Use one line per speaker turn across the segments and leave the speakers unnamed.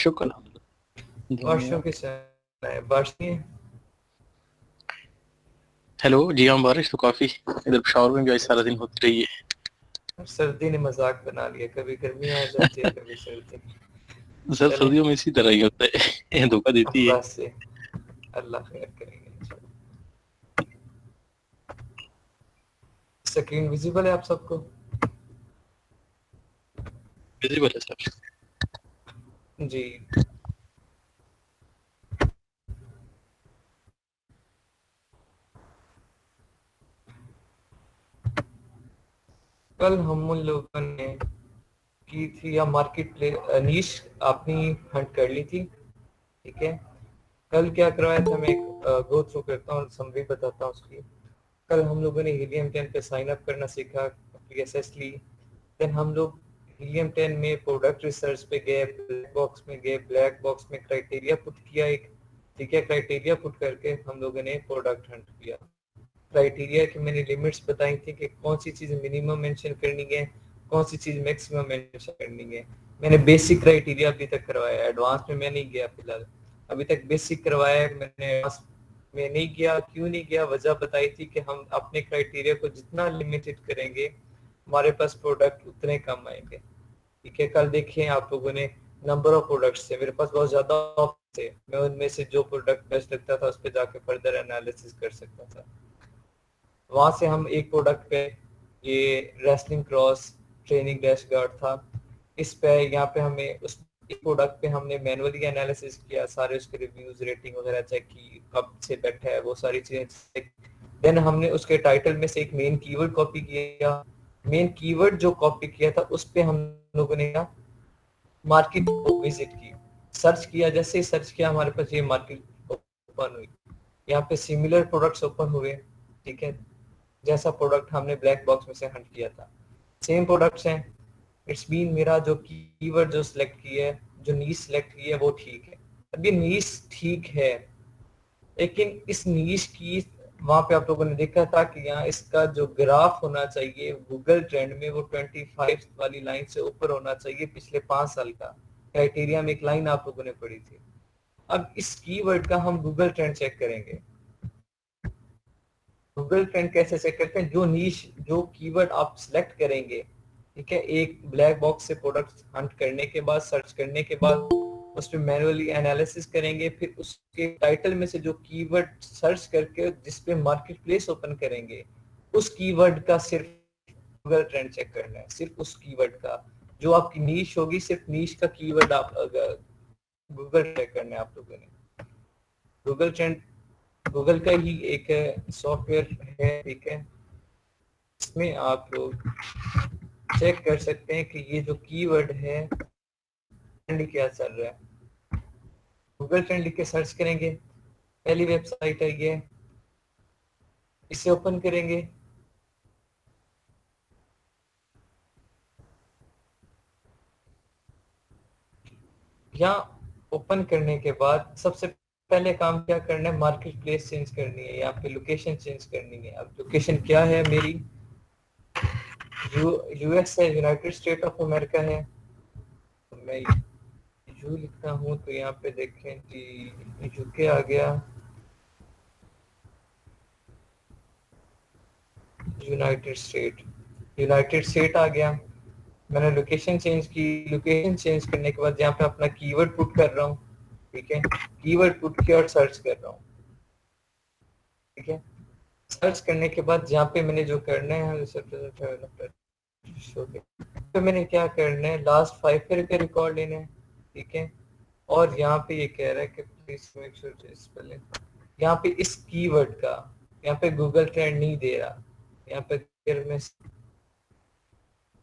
शुक्र
बारिशों
अल्हम्दुलिल्लाह।
के समय है, बारिश नहीं है।
हेलो जी हाँ, बारिश तो काफी इधर पेशावर में भी आज सारा दिन होती रही
अब सर्दी ने मजाक बना लिया, कभी गर्मी आ जाती है कभी सर्दी।
है। सर
चले
सर्दियों में इसी तरह ही होता है, ये धोखा देती है।
अल्लाह से, अल्लाह खैर करेंगे इंशाल्लाह। स्क्रीन विजिबल है आप सबको?
विजिबल है सर।
जी। कल हम उन लोगों ने की थी या मार्केट प्लेस नीश अपनी हंट कर ली थी, ठीक है। कल क्या करवाया था, मैं एक गो थ्रू करता हूँ, समरी बताता हूँ उसकी। कल हम लोगों ने हीलियम 10 पे साइन अप करना सीखा, पीएसएस ली। देन हम लोग हीलियम 10 में प्रोडक्ट रिसर्च पे गए, ब्लैक बॉक्स में गए, ब्लैक बॉक्स में क्राइटेरिया पुट किया एक, ठीक है। क्राइटेरिया पुट करके हम लोगों ने प्रोडक्ट हंट किया। क्राइटेरिया की मैंने लिमिट्स बताई थी कि कौन सी चीज़ मिनिमम मेंशन करनी है, कौन सी चीज़ मैक्सिमम मेंशन करनी है। मैंने बेसिक क्राइटेरिया अभी तक करवाया है, एडवांस में मैं नहीं गया फिलहाल। अभी तक बेसिक करवाया है मैंने, एडवांस में नहीं गया। क्यों नहीं गया, वजह बताई थी कि हम अपने क्राइटेरिया को जितना लिमिटेड करेंगे हमारे पास प्रोडक्ट उतने कम आएंगे, ठीक है। कल देखिए आप लोगों ने नंबर ऑफ प्रोडक्ट्स थे, मेरे पास बहुत ज्यादा ऑप्शन थे, मैं उनमें से जो प्रोडक्ट बेस्ट लगता था उस पर जाके फर्दर एनालिसिस कर सकता था। वहां से हम एक प्रोडक्ट पे, ये wrestling cross training dash guard था, इस पे यहाँ पे हमें उस एक प्रोडक्ट पे हमने मैनुअली एनालिसिस किया, सारे उसके रिव्यूज रेटिंग वगैरह चेक की, कब से बैठा है वो सारी चीजें चेक। देन हमने उसके टाइटल में से एक मेन कीवर्ड कॉपी किया। मेन कीवर्ड जो कॉपी किया था उस पे हम लोगों ने मार्केट को विजिट की, सर्च किया। जैसे ही सर्च किया हमारे पास ये मार्केट ओपन हुई, यहाँ पे सिमिलर प्रोडक्ट्स ओपन हुए, ठीक है। जैसा प्रोडक्ट हमने ब्लैक बॉक्स में से हंट किया था सेम प्रोडक्ट्स हैं। इट्स मीन मेरा जो कीवर्ड जो सिलेक्ट किया है, जो नीश सिलेक्ट की है वो ठीक है। अब ये नीश ठीक है, लेकिन इस नीश की वहां पे आप लोगों ने देखा था कि यहाँ इसका जो ग्राफ होना चाहिए गूगल ट्रेंड में वो 25 वाली लाइन से ऊपर होना चाहिए पिछले 5 साल का। क्राइटेरिया में एक लाइन आप लोगों ने पढ़ी थी। अब इस कीवर्ड का हम गूगल ट्रेंड चेक करेंगे। गूगल ट्रेंड कैसे चेक करते हैं, जो नीश जो कीवर्ड आप सिलेक्ट करेंगे, ठीक है। एक ब्लैक बॉक्स से प्रोडक्ट हंट करने के बाद, सर्च करने के बाद उस पर मैनुअली एनालिसिस करेंगे, फिर उसके टाइटल में से जो कीवर्ड सर्च करके जिस पे मार्केट प्लेस ओपन करेंगे उस कीवर्ड का सिर्फ गूगल ट्रेंड चेक करना है, सिर्फ उस कीवर्ड का। जो आपकी नीश होगी सिर्फ नीश का कीवर्ड आप गूगल ट्रेक करना है आप लोगों ने। गूगल ट्रेंड गूगल का ही एक सॉफ्टवेयर है, ठीक है। इसमें आप लोग चेक कर सकते हैं कि ये जो कीवर्ड है ट्रेंड क्या चल रहा है। गूगल ट्रेंड लिख के सर्च करेंगे, पहली वेबसाइट है ये, इसे ओपन करेंगे। यहाँ ओपन करने के बाद सबसे पहले काम क्या करना है, मार्केट प्लेस चेंज करनी है, यहाँ पे लोकेशन चेंज करनी है। अब लोकेशन क्या है मेरी, यूएस है, यूनाइटेड स्टेट ऑफ अमेरिका है। तो मैं यू लिखता हूँ तो यहाँ पे देखें कि यूके आ गया, यूनाइटेड स्टेट आ गया। मैंने लोकेशन चेंज की, लोकेशन चेंज करने के बाद यहाँ पे अपना कीवर्ड पुट कर रहा हूँ, ठीक है। कीवर्ड पुट किया और सर्च कर रहा हूँ, ठीक है। सर्च करने के बाद यहाँ पे मैंने जो करना है तो मैंने क्या करना है, लास्ट 5 ईयर का रिकॉर्ड लेना है, ठीक है। और यहाँ पे ये कह रहा है कि प्लीज मेक श्योर, यहाँ पे इस कीवर्ड का, यहाँ पे गूगल ट्रेंड नहीं दे रहा। यहाँ पे अगर मैं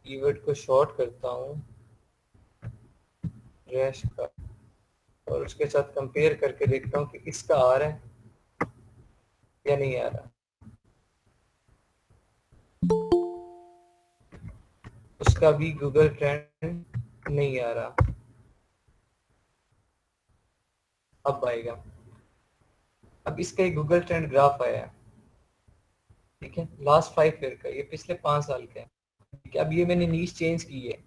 कीवर्ड को शॉर्ट करता हूँ रैश का और उसके साथ कंपेयर करके देखता हूँ कि इसका आ रहा है या नहीं आ रहा, उसका भी गूगल ट्रेंड नहीं आ रहा। अब आएगा, अब इसका एक गूगल ट्रेंड ग्राफ आया है, ठीक है। लास्ट 5 ईयर का, ये पिछले 5 साल का है, ठीक है। अब ये मैंने नीश चेंज की है,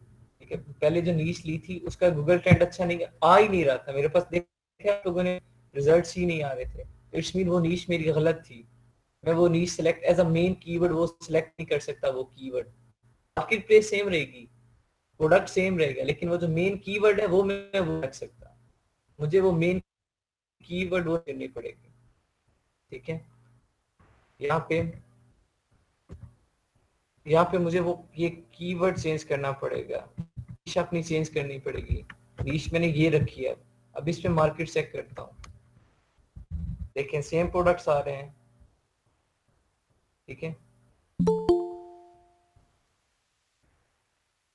ठीक है, पहले जो नीश ली थी उसका गूगल ट्रेंड अच्छा नहीं आ ही नहीं रहा था मेरे पास, देखे आप लोगों ने रिजल्ट्स ही नहीं आ रहे थे, इट्स मीन वो नीश मेरी गलत थी। मैं वो niche select as a main keyword वो सिलेक्ट नहीं कर सकता, वो कीवर्ड मार्केट प्लेस सेम रहेगी, प्रोडक्ट सेम रहेगा, लेकिन वो जो मेन कीवर्ड है वो मैं वो रख सकता, मुझे वो मेन कीवर्ड वो करनी पड़ेगी। ठीक है, यहाँ पे मुझे वो ये कीवर्ड चेंज करना पड़ेगा, नीश अपनी चेंज करनी पड़ेगी। नीश मैंने ये रखी है, अब इस पे मार्केट चेक करता हूँ, देखें सेम प्रोडक्ट्स आ रहे हैं। ठीक है,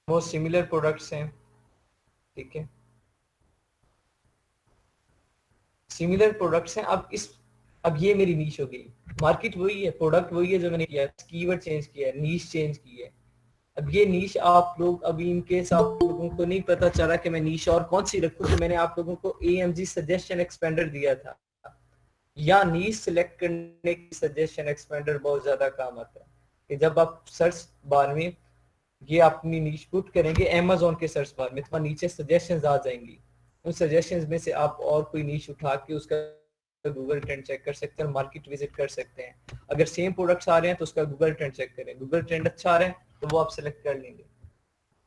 मोस्ट सिमिलर प्रोडक्ट्स हैं। ठीक है, सिमिलर प्रोडक्ट्स हैं। अब ये मेरी नीश हो गई, मार्केट वही है, प्रोडक्ट वही है जो मैंने किया, कीवर्ड चेंज किया है, नीश चेंज की है। अब ये नीश आप लोग, अभी इनकेस आप लोगों को नहीं पता चला कि मैं नीश और कौन सी रखूं, तो मैंने आप लोगों को AMG सजेशन एक्सपेंडर दिया था, या नीश सिलेक्ट करने की सजेशन एक्सपेंडर बहुत ज्यादा काम आता है कि जब आप सर्च बार में ये अपनी नीश पुट करेंगे Amazon के सर्च बार में, तो नीचे सजेशंस आ जाएंगी, उन सजेशंस में से आप और कोई नीश उठा के उसका गूगल ट्रेंड चेक कर सकते हैं और मार्केट विजिट कर सकते हैं। अगर सेम प्रोडक्ट्स आ रहे हैं तो उसका गूगल ट्रेंड चेक करें, गूगल ट्रेंड अच्छा आ रहा है तो वो आप सिलेक्ट कर लेंगे,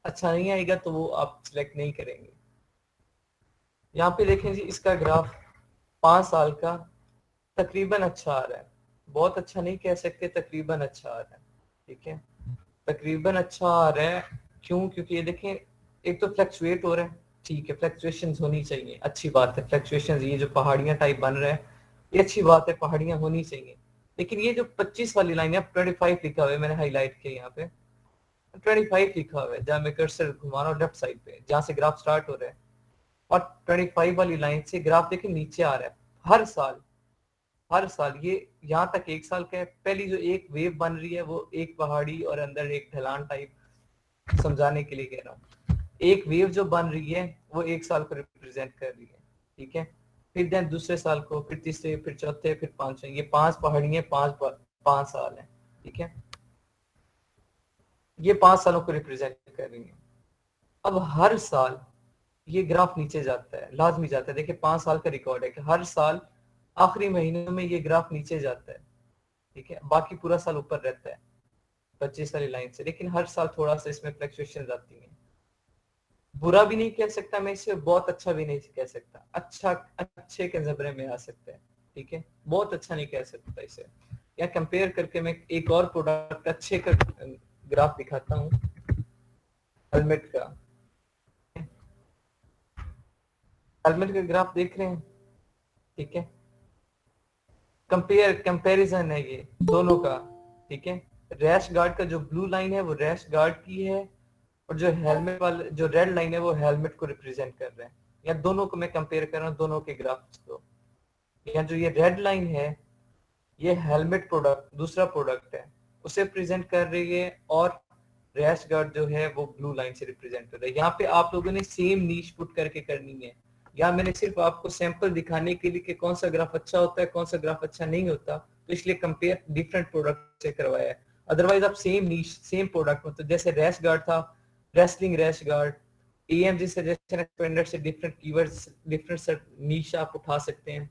अच्छा नहीं आएगा तो वो आप सिलेक्ट नहीं करेंगे। यहाँ पे देखें जी, इसका ग्राफ 5 साल का तकरीबन अच्छा आ रहा है, बहुत अच्छा नहीं कह सकते, तकरीबन अच्छा आ रहा है। ठीक है, तकरीबन अच्छा आ रहा है, क्यों? क्योंकि ये देखें, एक तो फ्लक्चुएट हो रहा है, ठीक है, फ्लक्चुएशन होनी चाहिए, अच्छी बात है, फ्लक्चुएशन ये जो पहाड़ियां टाइप बन रहा है ये अच्छी बात है, पहाड़ियां होनी चाहिए। लेकिन ये जो 25 वाली लाइन है, 25 लिखा हुआ है, मैंने हाईलाइट किया यहाँ पे 25 लिखा हुआ है, जहाँ मैं कर्सर घुमा रहा हूँ लेफ्ट साइड पे जहाँ से ग्राफ स्टार्ट हो रहा है, और 25 वाली लाइन से ग्राफ देखें नीचे आ रहा है हर साल, हर साल। ये यहाँ तक 1 साल का है, पहली जो एक वेव बन रही है वो एक पहाड़ी और अंदर एक ढलान टाइप, समझाने के लिए कह रहा हूँ, एक वेव जो बन रही है वो 1 साल को रिप्रेजेंट कर रही है। ठीक है, फिर देन दूसरे साल को, फिर तीसरे, फिर चौथे, फिर पांचवें, ये 5 पहाड़ियां 5 साल है। ठीक है, ये 5 सालों को रिप्रेजेंट कर रही है। अब हर साल ये ग्राफ नीचे जाता है, लाजमी जाता है, देखिए 5 साल का रिकॉर्ड है कि हर साल आखिरी महीनों में ये ग्राफ नीचे जाता है। ठीक है, बाकी पूरा साल ऊपर रहता है 25 वाली लाइन से, लेकिन हर साल थोड़ा सा इसमें फ्लक्चुएशन आती है। बुरा भी नहीं कह सकता मैं इसे, बहुत अच्छा भी नहीं कह सकता, अच्छा अच्छे के जबरे में आ सकता है। ठीक है, बहुत अच्छा नहीं कह सकता इसे। या कंपेयर करके मैं एक और प्रोडक्ट अच्छे का ग्राफ दिखाता हूँ, हेलमेट का, हेलमेट का ग्राफ देख रहे हैं। ठीक है, कंपैरिजन है ये दोनों का। ठीक है, रैश गार्ड का जो ब्लू लाइन है वो रैश गार्ड की है, और जो हेलमेट वाला जो रेड लाइन है वो हेलमेट को रिप्रेजेंट कर रहे हैं। या दोनों को मैं कंपेयर कर रहा हूँ, दोनों के ग्राफ्स को। या जो ये रेड लाइन है ये हेलमेट प्रोडक्ट, दूसरा प्रोडक्ट है, उसे प्रेजेंट कर रही है, और रैश गार्ड जो है वो ब्लू लाइन से रिप्रेजेंट कर रहा है। यहाँ पे आप लोगों ने सेम नीश पुट करके करनी है, या मैंने सिर्फ आपको सैंपल दिखाने के लिए कि कौन सा ग्राफ अच्छा होता है, कौन सा ग्राफ अच्छा नहीं होता, तो इसलिए कंपेयर डिफरेंट प्रोडक्ट से करवाया है। अदरवाइज आप सेम नीश सेम प्रोडक्ट, मतलब जैसे रैश गार्ड था, wrestling rash guard, AMG suggestion expander से डिफरेंट कीवर्ड्स, डिफरेंट नीश आप उठा सकते हैं,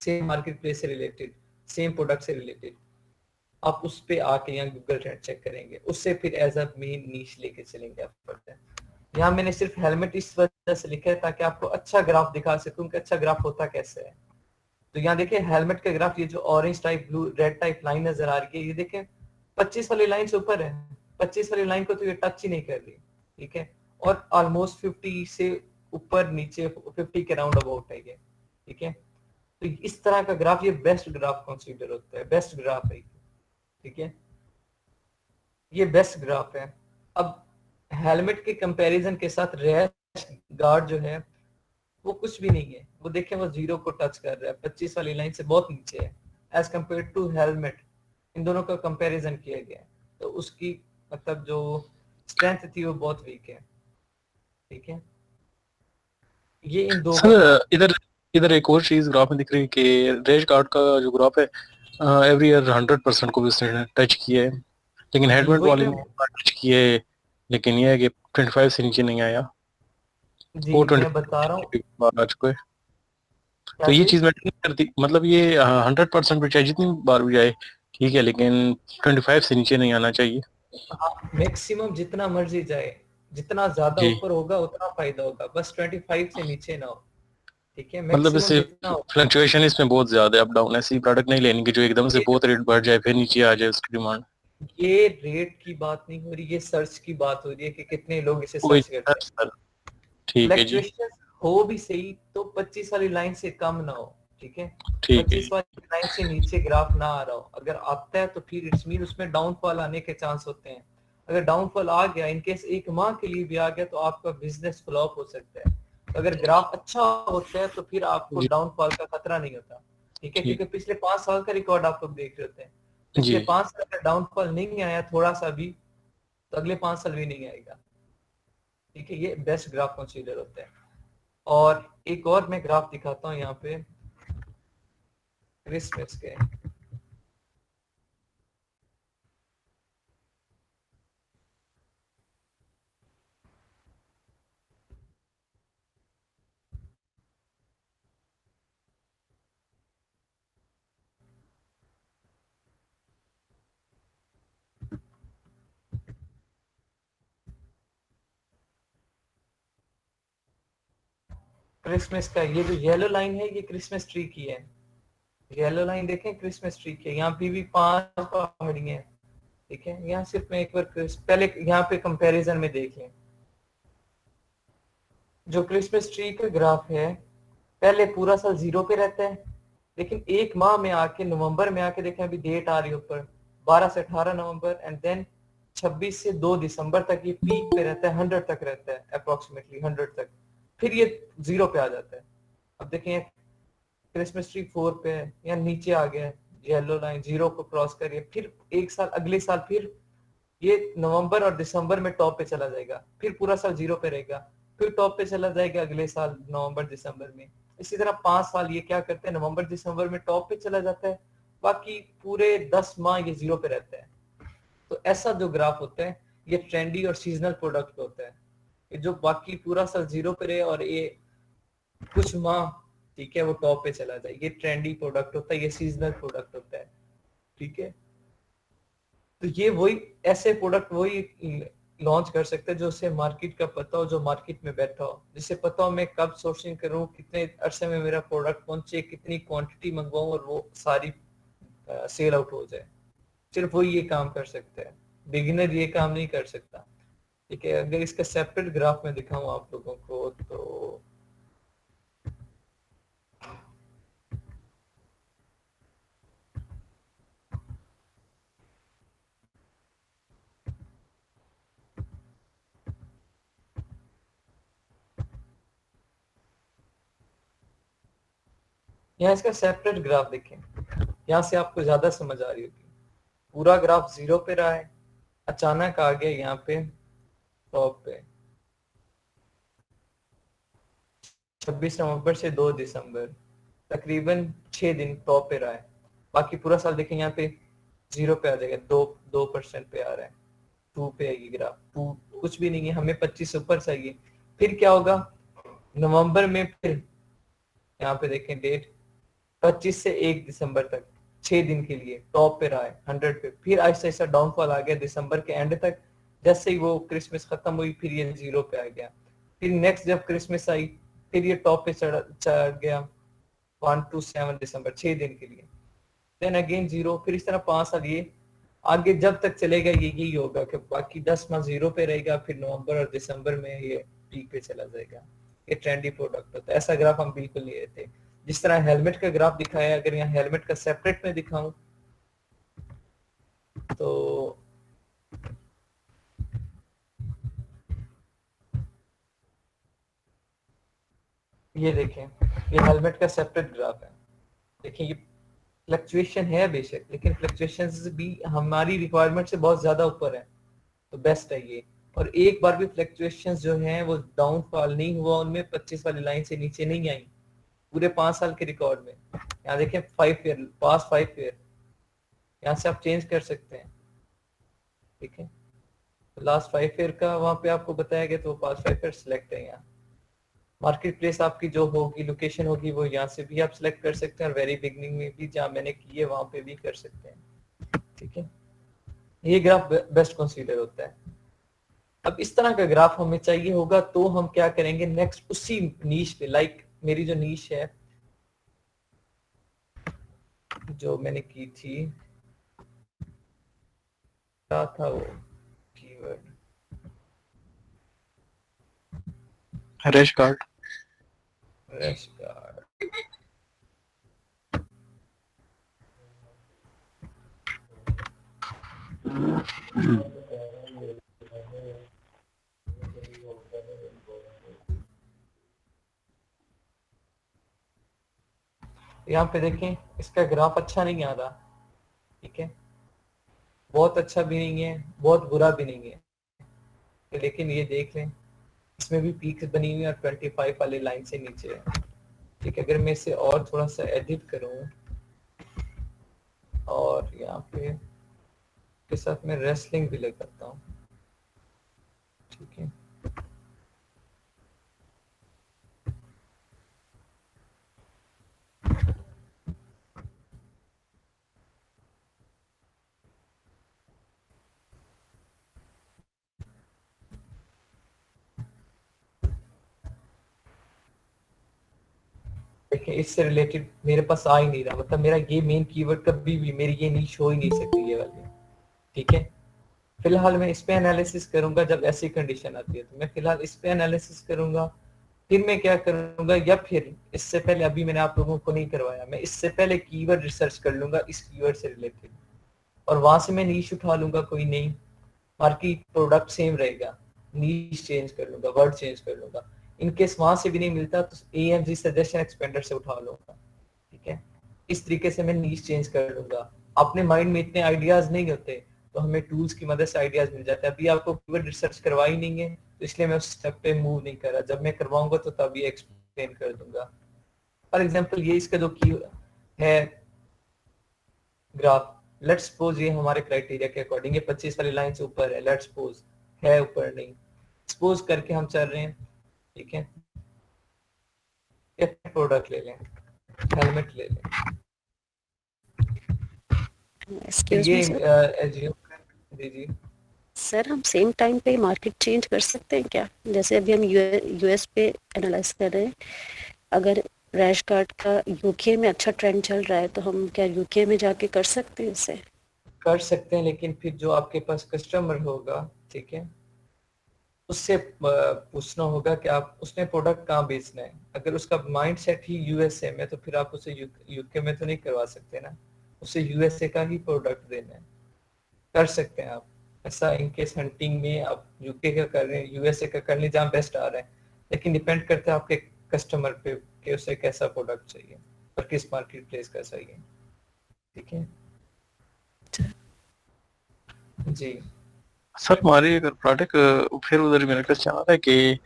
सेम मार्केट प्लेस से रिलेटेड, सेम प्रोडक्ट से रिलेटेड, आप उस पे आके यहाँ गूगल ट्रेंड चेक करेंगे, उससे फिर एज अ मेन नीश लेके चलेंगे आप पढ़ते हैं। यहाँ मैंने सिर्फ हेलमेट इस वजह से लिखा है ताकि आपको अच्छा ग्राफ दिखा सकूं कि अच्छा ग्राफ होता कैसे है। तो यहाँ देखिए हेलमेट का ग्राफ, ये जो orange type blue red type line नजर आ रही है, ये देखें 25 वाली लाइन से ऊपर है, 25 वाली लाइन को तो ये टच ही नहीं कर रही। ठीक है, और ऑलमोस्ट 50 से ऊपर नीचे 50 के राउंड अबाउट है ये। ठीक है, तो इस तरह का ग्राफ ये बेस्ट ग्राफ कंसीडर होता है, बेस्ट ग्राफ है। ठीक है, ये बेस्ट ग्राफ है। अब हेलमेट के कंपैरिजन के साथ रैश गार्ड जो है वो कुछ भी नहीं है, वो देखें वो जीरो को टच कर रहा है, 25 वाली लाइन से बहुत नीचे है एज कम्पेयर टू हेलमेट। इन दोनों का कंपैरिजन किया गया है तो उसकी मतलब जो स्ट्रेंथ थी वो बहुत वीक है। ठीक है, ये इन दो का
सर
काम।
इधर इधर एक और चीज ग्राफ में दिख रही है कि रैश गार्ड का जो ग्राफ है एवरी ईयर 100% को भी उसने टच किया है, लेकिन
जी
हेडमेट
वही
वाले
मैं
ने टच किए लेकिन ये है कि 25 से नीचे नहीं आया।
जी
वो
मैं बता रहा हूँ
25 बार आ चुका है।
क्या
तो ये
चीज।
चीज मैटर नहीं करती, मतलब ये 100% पे चाहे जितनी बार भी जाए, ठीक है, लेकिन 25 से नीचे नहीं आना चाहिए।
हाँ मैक्सिमम जितना मर्जी जाए, जितना ज्यादा
जी।
ऊपर होगा उतना फायदा होगा, बस 25 से नीचे ना हो। ठीक है,
मतलब
मैक्सिमम
इससे
जितना हो।
फ्लक्चुएशन इसमें बहुत ज्यादा है, अप डाउन। ऐसी प्रोडक्ट नहीं लेनी कि जो एकदम से
ये
बहुत रेट बढ़ जाए फिर नीचे आ जाए उसकी डिमांड।
ये रेट की बात नहीं हो रही, ये सर्च की बात हो रही है कि कितने लोग इसे
कोई
सर्च करते हैं।
सर। ठीक है जी।
फ्लक्चुएशन हो भी सही तो 25 वाली लाइन से कम ना हो। ठीक है,
ठीक है
25
जी।
वाली लाइन से नीचे ग्राफ ना आ रहा हो, अगर आता है तो फिर इट्स मीन उसमें डाउनफॉल आने के चांस होते हैं। अगर डाउनफॉल आ गया, इनकेस एक माह के लिए भी आ गया, तो आपका बिजनेस फ्लॉप हो सकता है। अगर ग्राफ अच्छा होता है तो फिर आपको
जी।
डाउनफॉल का खतरा नहीं होता। ठीक है,
ठीक।
क्योंकि पिछले 5 साल का रिकॉर्ड आप लोग देख रहे होते हैं।
जी।
पिछले 5 साल का डाउनफॉल नहीं आया थोड़ा सा भी, तो अगले 5 साल भी नहीं आएगा। ठीक है, ये बेस्ट ग्राफ कंसीडर होता है। और एक और मैं ग्राफ दिखाता हूँ यहाँ पे क्रिसमस के। क्रिसमस का ये जो येलो लाइन है, ये क्रिसमस ट्री की है। येलो लाइन देखें, क्रिसमस ट्री की है। यहाँ पे भी 5 पहाड़ियां हैं। ठीक है, यहाँ सिर्फ मैं एक बार पहले यहाँ पे कंपैरिजन में देख लें। जो क्रिसमस ट्री का ग्राफ है, पहले पूरा साल जीरो पे रहता है, लेकिन एक माह में आके नवंबर में आके देखें, अभी डेट आ रही है ऊपर, 12 से 18 नवंबर, एंड देन 26 से 2 दिसंबर तक ये पीक पे रहता है, 100 तक रहता है, अप्रोक्सीमेटली 100 तक। फिर ये जीरो पे आ जाता है। अब देखें क्रिसमस ट्री 4 पे है या नीचे आ गया है, येलो लाइन जीरो को क्रॉस करिए, फिर एक साल अगले साल फिर ये नवंबर और दिसंबर में टॉप पे चला जाएगा, फिर पूरा साल जीरो पे रहेगा, फिर टॉप पे चला जाएगा अगले साल नवंबर दिसंबर में। इसी तरह 5 साल ये क्या करते हैं, नवंबर दिसंबर में टॉप पे चला जाता है, बाकी पूरे 10 माह ये जीरो पे रहता है। तो ऐसा जो ग्राफ होता है, ये ट्रेंडी और सीजनल प्रोडक्ट होता है। ये जो बाकी पूरा साल जीरो पे रहे और ये कुछ माह, ठीक है, वो टॉप पे चला जाए, ये ट्रेंडी प्रोडक्ट होता है, ये सीजनल प्रोडक्ट होता है। ठीक है, तो ये वही ऐसे प्रोडक्ट वही लॉन्च कर सकते हैं जो उसे मार्केट का पता हो, जो मार्केट में बैठा हो, जिसे पता हो मैं कब सोर्सिंग करूं, कितने अरसे में मेरा प्रोडक्ट पहुंचे, कितनी क्वांटिटी मंगवाऊं, और वो सारी सेल आउट हो जाए। सिर्फ वही ये काम कर सकता है, बिगिनर ये काम नहीं कर सकता। ठीक है, अगर इसका सेपरेट ग्राफ में दिखाऊं आप लोगों को तो यहाँ इसका सेपरेट ग्राफ देखें, यहाँ से आपको ज्यादा समझ आ रही होगी। पूरा ग्राफ जीरो पे रहा है, अचानक आ गया यहाँ पे टॉप पे, 26 नवंबर से 2 दिसंबर, तकरीबन 6 दिन टॉप पे रहा है। बाकी पूरा साल देखें, यहाँ पे जीरो पे आ जाएगा, 2% पे आ रहा है, 2 पे आएगी ग्राफ, 2 कुछ भी नहीं है, हमें 25 ऊपर चाहिए। फिर क्या होगा, नवंबर में फिर यहाँ पे देखें डेट, 25 से 1 दिसंबर तक 6 दिन के लिए टॉप पे रहा है 100 पे, फिर आहिस्ता आहिस्ता डाउनफॉल आ गया दिसंबर के एंड तक। जैसे ही वो क्रिसमस खत्म हुई, फिर ये जीरो पे आ गया। फिर नेक्स्ट जब क्रिसमस आई, फिर ये टॉप पे चढ़ गया 1 to 7 दिसंबर, 6 दिन के लिए, देन अगेन जीरो, फिर इस तरह 5 साल ये आगे जब तक चलेगा ये यही होगा कि बाकी 10 माह जीरो पे रहेगा, फिर नवंबर और दिसंबर में ये पीक पे चला जाएगा। ये ट्रेंडी प्रोडक्ट होता है, ऐसा ग्राफ हम बिल्कुल नहीं लेते। जिस तरह हेलमेट का ग्राफ दिखाया, अगर यहाँ हेलमेट का सेपरेट में दिखाऊं तो ये देखें, ये हेलमेट का सेपरेट ग्राफ है। देखिए ये फ्लक्चुएशन है बेशक, लेकिन फ्लक्चुएशन भी हमारी रिक्वायरमेंट से बहुत ज्यादा ऊपर है, तो बेस्ट है ये। और एक बार भी फ्लक्चुएशंस जो हैं वो डाउनफॉल नहीं हुआ, उनमें 25 वाली लाइन से नीचे नहीं आई पूरे 5 साल के रिकॉर्ड में। यहाँ देखें 5 ईयर, पास 5 ईयर, यहाँ से आप चेंज कर सकते हैं। ठीक है, लास्ट 5 ईयर का वहां पे आपको बताया गया, तो पास्ट 5 ईयर सिलेक्ट है यहाँ। मार्केट प्लेस आपकी जो होगी, लोकेशन होगी, वो यहाँ से भी आप सिलेक्ट कर सकते हैं, और वेरी बिगनिंग में भी जहाँ मैंने की है वहां पे भी कर सकते हैं। ठीक है, ये ग्राफ बेस्ट कंसीडर होता है। अब इस तरह का ग्राफ हमें चाहिए होगा, तो हम क्या करेंगे नेक्स्ट, उसी नीश पे, लाइक मेरी जो नीश है जो मैंने की थी, क्या था वो keyword,
rash card.
Rash guard. यहाँ पे देखें, इसका ग्राफ अच्छा नहीं आ रहा। ठीक है, बहुत अच्छा भी नहीं है, बहुत बुरा भी नहीं है, लेकिन ये देख लें, इसमें भी पीक बनी हुई है और 25 वाली लाइन से नीचे है। ठीक है, अगर मैं इसे और थोड़ा सा एडिट करूं, और यहाँ पे के साथ मैं रेसलिंग भी लगाता हूँ। ठीक है, देखिए इससे रिलेटेड मेरे पास आ ही नहीं रहा, मतलब मेरा ये मेन कीवर्ड कभी भी मेरी ये नीश हो ही नहीं सकती ये वाली। ठीक है, फिलहाल मैं इस पे एनालिसिस करूंगा जब ऐसी कंडीशन आती है, तो मैं फिलहाल इस पे एनालिसिस करूंगा। फिर मैं क्या करूंगा, या फिर इससे पहले, अभी मैंने आप लोगों को नहीं करवाया, मैं इससे पहले कीवर्ड रिसर्च कर लूंगा इस कीवर्ड से रिलेटेड, और वहां से मैं नीश उठा लूंगा कोई नहीं, मार्केट प्रोडक्ट सेम रहेगा, नीश चेंज कर लूंगा, वर्ड चेंज कर लूंगा। इनकेस वहां से भी नहीं मिलता तो AMG सजेशन एक्सपेंडर से उठा लूंगा। ठीक है, इस तरीके से मैं नीश चेंज कर लूंगा। अपने माइंड में इतने आइडियाज नहीं होते, तो हमें टूल्स की मदद से आइडियाज मिल जाते हैं। अभी आपको कीवर्ड रिसर्च करवाई नहीं है, तो इसलिए मैं उस स्टेप पे मूव नहीं कर रहा, जब मैं करवाऊंगा तो तभी एक्सप्लेन कर दूंगा। फॉर एग्जाम्पल ये इसका जो की है ग्राफ, लेट्स सपोज ये हमारे क्राइटेरिया के अकॉर्डिंग ये 25 वाली लाइन से ऊपर है, लेट्स सपोज है ऊपर नहीं, सपोज करके हम चल रहे हैं। ठीक है, एक प्रोडक्ट ले लें, हेलमेट ले लें, तो
एक्सक्यूज
ये
मी सर।
एज्यूम जी जी
सर हम सेम टाइम पे मार्केट चेंज कर सकते हैं क्या? जैसे अभी हम यूएस पे एनालाइज कर रहे हैं, अगर रैश कार्ड का यूके में अच्छा ट्रेंड चल रहा है तो हम क्या यूके में जाके कर सकते हैं इसे?
कर सकते हैं, लेकिन फिर जो आपके पास कस्टमर होगा, ठीक है, उससे पूछना होगा कि आप उसने प्रोडक्ट कहाँ बेचना है। अगर उसका माइंड सेट ही USA में, तो फिर आप उसे यूके में तो नहीं करवा सकते ना, उसे USA का ही प्रोडक्ट देना है। कर सकते हैं आप ऐसा, इनकेस हंटिंग में आप यूके का कर रहे हैं, USA का कर लें जहाँ बेस्ट आ रहा है, लेकिन डिपेंड करता है आपके कस्टमर पे कि उसे कैसा प्रोडक्ट चाहिए और किस मार्केट प्लेस का चाहिए। ठीक है जी।
सर हमारी अगर प्रोडक्ट फिर उधर मेरा क्वेश्चन आ रहा है कि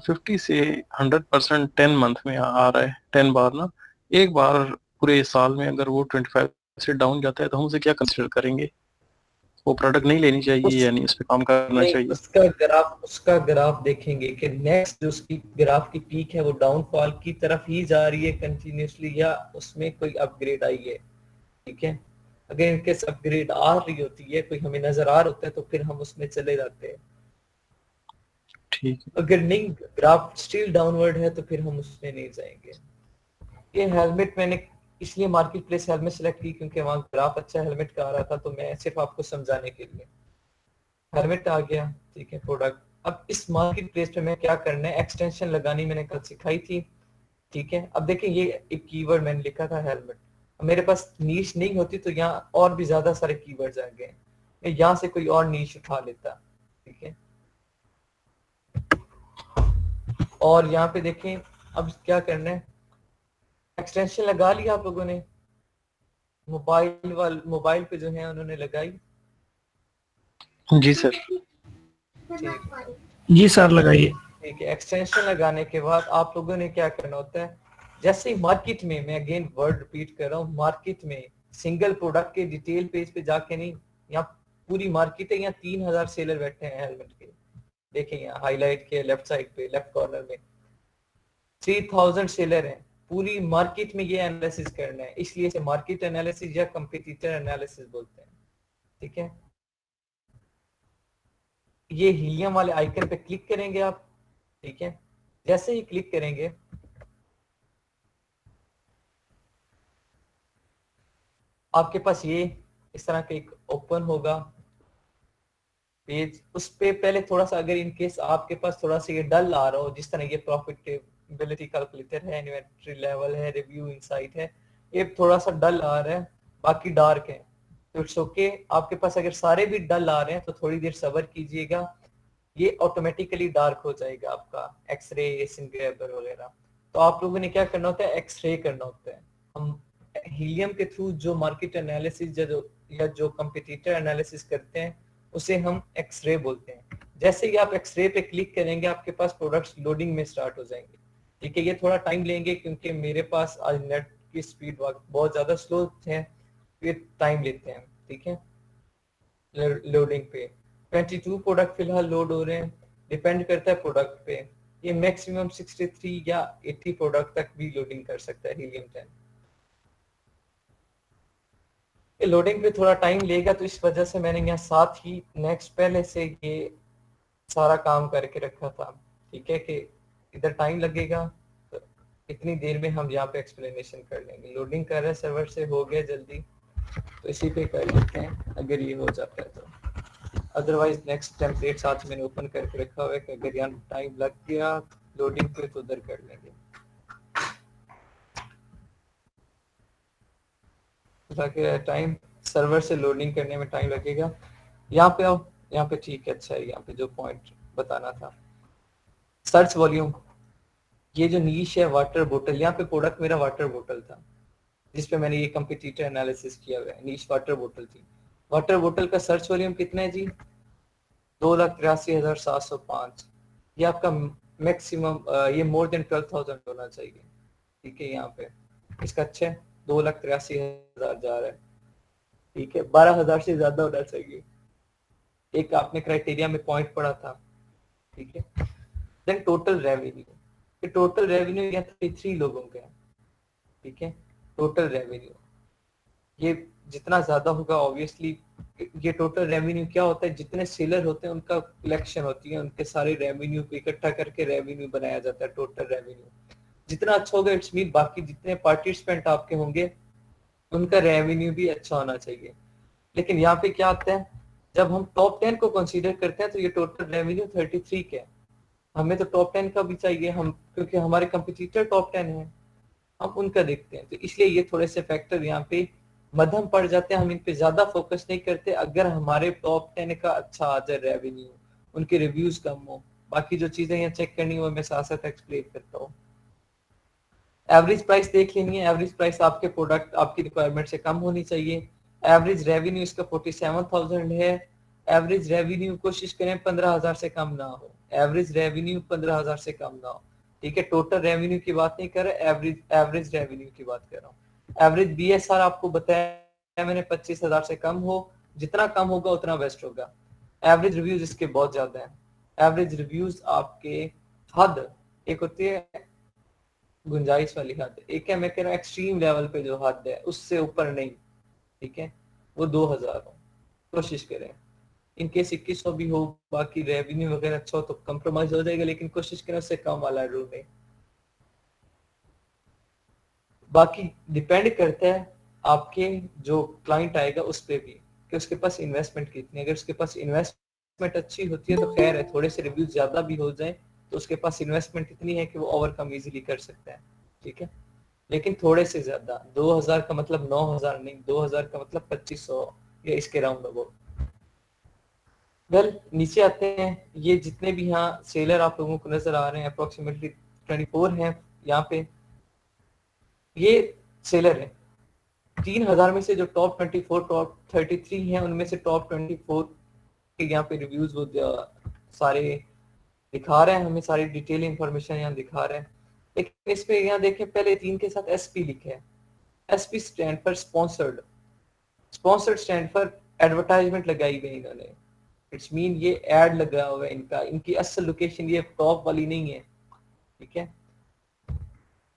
50 से 100% 10 मंथ में आ रहा है, 10 बार ना, एक बार पूरे साल में अगर वो 25 से डाउन जाता है तो हम उसे क्या कंसिडर करेंगे? वो प्रोडक्ट नहीं लेनी चाहिए
उस
यानी उस पर काम करना
नहीं,
चाहिए?
उसका ग्राफ देखेंगे कि नेक्स्ट जो उसकी ग्राफ की पीक है वो डाउनफॉल की तरफ ही जा रही है कंटिन्यूसली, या उसमें कोई अपग्रेड आई है। ठीक है, अगर इनके अपग्रेड आ रही होती है, कोई हमें नजर आ रहा होता है, तो फिर हम उसमें चले जाते हैं।
ठीक है।
अगर नहीं, ग्राफ स्टिल डाउनवर्ड है, तो फिर हम उसमें नहीं जाएंगे। ये हेलमेट मैंने इसलिए मार्केट प्लेस हेलमेट सेलेक्ट की क्योंकि वहाँ ग्राफ अच्छा हेलमेट का आ रहा था, तो मैं सिर्फ आपको समझाने के लिए, हेलमेट आ गया। ठीक है, प्रोडक्ट। अब इस मार्केट प्लेस पे मैं क्या करना है, एक्सटेंशन लगानी मैंने कल सिखाई थी। ठीक है, अब देखिए ये एक कीवर्ड मैंने लिखा था हेलमेट, अब मेरे पास नीश नहीं होती तो यहाँ और भी ज्यादा सारे कीवर्ड्स आ गए, मैं यहाँ से कोई और नीश उठा लेता। ठीक है, और यहाँ पे देखें अब क्या करना है, एक्सटेंशन लगा लिया आप लोगों ने, मोबाइल पे जो है उन्होंने लगाई।
जी सर।
ठीक,
जी सर लगाइए।
ठीक है, एक्सटेंशन लगाने के बाद आप लोगों ने क्या करना होता है, जैसे ही मार्केट में, मैं अगेन वर्ड रिपीट कर रहा हूँ, मार्केट में सिंगल प्रोडक्ट के डिटेल पेज पे जाके नहीं, यहाँ पूरी मार्केट है, यहाँ 3000 सेलर बैठे हैं हेलमेट के। देखें यहाँ हाईलाइट के लेफ्ट साइड पे लेफ्ट कॉर्नर में 3000 सेलर हैं। पूरी मार्केट में ये एनालिसिस करना है, इसलिए इसे मार्केट एनालिसिस या कंपटीटर एनालिसिस बोलते हैं। ठीक है, ये हीलियम वाले आइकन पे क्लिक करेंगे आप। ठीक है, जैसे ही क्लिक करेंगे आपके पास ये इस तरह का एक ओपन होगा पेज। उस पे पहले थोड़ा सा, अगर इन केस आपके पास थोड़ा सा ये डल आ रहा हो, जिस तरह ये प्रॉफिटेबिलिटी कैलकुलेटर है, इन्वेंटरी लेवल है, रिव्यू इनसाइट है, ये थोड़ा सा डल आ रहा है, बाकी डार्क है, तो इट्स ओके। आपके पास अगर सारे भी डल आ रहे हैं तो थोड़ी देर सब्र कीजिएगा, ये ऑटोमेटिकली डार्क हो जाएगा आपका एक्सरे ग्रेबर वगैरह। तो आप लोगों ने क्या करना होता है, एक्सरे करना होता है। हम हीलियम के थ्रू जो मार्केट एनालिसिस या जो कंपटीटर एनालिसिस करते हैं उसे हम एक्सरे बोलते हैं। जैसे ही आप एक्सरे पे क्लिक करेंगे आपके पास प्रोडक्ट्स लोडिंग में स्टार्ट हो जाएंगे। ठीक है, ये थोड़ा टाइम लेंगे क्योंकि मेरे पास आज नेट की स्पीड बहुत ज्यादा स्लो है, ये टाइम लेते हैं। ठीक है, लोडिंग पे 22 प्रोडक्ट फिलहाल लोड हो रहे हैं, डिपेंड करता है प्रोडक्ट पे। ये मैक्सिमम 63 या 80 प्रोडक्ट तक भी लोडिंग कर सकता है हीलियम 10। ये लोडिंग पे थोड़ा टाइम लेगा, तो इस वजह से मैंने यहाँ साथ ही नेक्स्ट पहले से ये सारा काम करके रखा था। ठीक है, कि इधर टाइम लगेगा तो इतनी देर में हम यहाँ पे एक्सप्लेनेशन कर लेंगे। लोडिंग कर रहे हैं सर्वर से, हो गया जल्दी, तो इसी पे कर लेते हैं अगर ये हो जाता है तो। अदरवाइज नेक्स्ट टेम्पलेट साथ मैंने ओपन करके रखा हुआ है कि अगर यहाँ टाइम लग गया लोडिंग पे तो उधर कर लेंगे। टाइम सर्वर से लोडिंग करने में टाइम लगेगा। यहाँ पे आओ, यहाँ पे ठीक है, अच्छा है। यहाँ पे जो पॉइंट बताना था, सर्च वॉल्यूम, ये जो नीश है वाटर बोतल, यहाँ पे प्रोडक्ट मेरा वाटर बोतल था जिसपे मैंने ये कंपटीटर एनालिसिस किया हुआ है। नीश वाटर बोतल थी। वाटर बोतल का सर्च वॉल्यूम कितना है जी, 2,83,705। ये आपका मैक्सिमम, ये मोर देन 12,000 होना चाहिए। ठीक है, यहाँ पे इसका अच्छा है, 2,83,000 जा रहा है। ठीक है, 12,000 से ज्यादा होना चाहिए, एक आपने क्राइटेरिया में पॉइंट पढ़ा था। ठीक है, then total revenue, total revenue यहाँ 33 लोगों का है। ठीक है, टोटल रेवेन्यू ये जितना ज्यादा होगा ऑब्वियसली, ये टोटल रेवेन्यू क्या होता है, जितने सेलर होते हैं उनका कलेक्शन होती है, उनके सारे रेवेन्यू को इकट्ठा करके रेवेन्यू बनाया जाता है, टोटल रेवेन्यू। जितना अच्छा होगा इट्स मीन बाकी जितने पार्टिसिपेंट आपके होंगे उनका रेवेन्यू भी अच्छा होना चाहिए। लेकिन यहाँ पे क्या आता है, जब हम टॉप 10 को कंसीडर करते हैं तो ये टोटल रेवेन्यू 33 के है। हमें तो टॉप 10 का भी चाहिए, हम क्योंकि हमारे कंपटीटर टॉप 10 है, हम उनका देखते हैं। तो इसलिए ये थोड़े से फैक्टर यहाँ पे मध्यम पड़ जाते हैं, हम इन पे ज्यादा फोकस नहीं करते। अगर हमारे टॉप 10 का अच्छा आ जाए रेवेन्यू, उनके रिव्यूज कम हो, बाकी जो चीजें यहाँ चेक करनी हो मैं साथ साथ एक्सप्लेन करता हूँ। एवरेज प्राइस देख लेनी है, एवरेज प्राइस आपके प्रोडक्ट आपकी रिक्वायरमेंट से कम होनी चाहिए। एवरेज रेवेन्यू इसका 47,000 है। एवरेज रेवेन्यू कोशिश करें 15,000 से कम ना हो, एवरेज रेवेन्यू 15,000 से कम ना हो। ठीक है, टोटल रेवेन्यू की बात नहीं कर रहा, एवरेज रेवेन्यू की बात कर रहा हूँ। एवरेज बीएसआर आपको बताया मैंने 25,000 से कम हो, जितना कम होगा उतना बेस्ट होगा। एवरेज रिव्यूज इसके बहुत ज्यादा है। एवरेज रिव्यूज आपके हद, एक होती है गुंजाइश वाली हद, एक है मैं कह रहा हूँ एक्सट्रीम लेवल पे जो हद है उससे ऊपर नहीं। ठीक है, वो 2,000 हो, कोशिश करें। इनकेस 2100 भी हो, बाकी रेवेन्यू वगैरह अच्छा हो तो कंप्रोमाइज हो जाएगा, लेकिन कोशिश करें उससे कम वाला रूल में। बाकी डिपेंड करता है आपके जो क्लाइंट आएगा उस पे भी कि उसके पास इन्वेस्टमेंट कितनी है। अगर उसके पास इन्वेस्टमेंट अच्छी होती है तो खैर है, थोड़े से रिव्यूज ज्यादा भी हो जाए तो उसके पास इन्वेस्टमेंट इतनी है कि वो ओवरकम इजीली कर सकता है। ठीक है, लेकिन थोड़े से ज्यादा, 2,000 का मतलब 9,000 नहीं, 2,000 का मतलब 2,500 या इसके राउंड अबाउट। वेल नीचे आते हैं, ये जितने भी यहाँ सेलर आप लोगों को नजर आ रहे हैं अप्रोक्सीमेटली 24 हैं यहाँ पे, ये सेलर है। 3,000 में से जो टॉप 24 टॉप 33 हैं उनमें से टॉप 24 के यहाँ पे रिव्यूज वो सारे दिखा रहे हैं, हमें सारी डिटेल इंफॉर्मेशन यहाँ दिखा रहे हैं। लेकिन इस पे यहाँ देखें पहले 3 के साथ एसपी लिखे है। SP stand for sponsored, sponsored stand for advertisement लगाई हुई इन्होंने, इट्स मीन ये एड लगा हुआ है इनका, इनकी असल लोकेशन ये टॉप वाली नहीं है, ठीक है।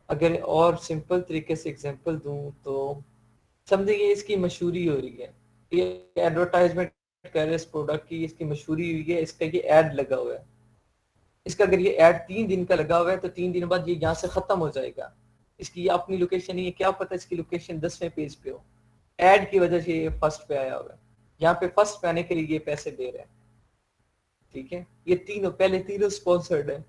अगर और सिंपल तरीके से एग्जांपल दूं तो समझे ये इसकी मशहूरी हो रही है, ये एडवर्टाइजमेंट कर रहे हैं इस प्रोडक्ट की, इसकी मशहूरी हुई है, इसका ये ऐड लगा हुआ है। इसका अगर ये ऐड 3 दिन का लगा हुआ है तो 3 दिन बाद ये यहाँ से खत्म हो जाएगा। इसकी ये अपनी लोकेशन नहीं है, क्या पता इसकी लोकेशन 10वें पेज पे हो, ऐड की वजह से ये फर्स्ट पे आया हुआ है, यहाँ पे फर्स्ट पे आने के लिए ये पैसे दे रहे हैं, ठीक है। ये तीनों पहले तीनों स्पॉन्सर्ड है,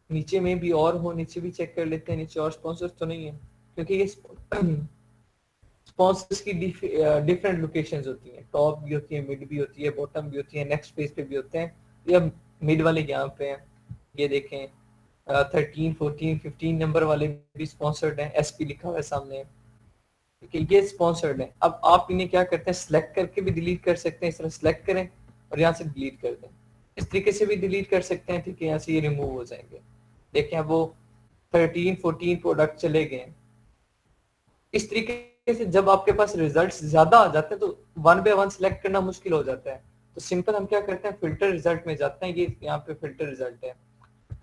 नीचे में भी और हो, नीचे भी चेक कर लेते हैं, नीचे और स्पॉन्सर तो नहीं है, क्योंकि ये स्पॉन्सर्स की डिफरेंट लोकेशंस होती हैं, टॉप भी होती है, मिड भी होती है, बॉटम भी होती है, नेक्स्ट पेज पे भी होते हैं। ये मिड वाले यहाँ पे हैं, ये देखें 13, 14, 15 नंबर वाले भी स्पॉन्सर्ड हैं, एसपी लिखा हुआ है सामने, ठीक है, ये स्पॉन्सर्ड है। अब आप इन्हें क्या करते हैं, सिलेक्ट करके भी डिलीट कर सकते हैं, इस तरह सिलेक्ट करें और यहाँ से डिलीट कर दें, इस तरीके से भी डिलीट कर सकते हैं, ठीक है, यहाँ से ये रिमूव हो जाएंगे। देखें अब वो 13, 14 प्रोडक्ट चले गए। इस तरीके से जब आपके पास रिजल्ट्स ज्यादा आ जाते हैं तो 1 बाय 1 सिलेक्ट करना मुश्किल हो जाता है, तो सिंपल हम क्या करते हैं, फिल्टर रिजल्ट में जाते हैं, ये यहाँ पे फिल्टर रिजल्ट है,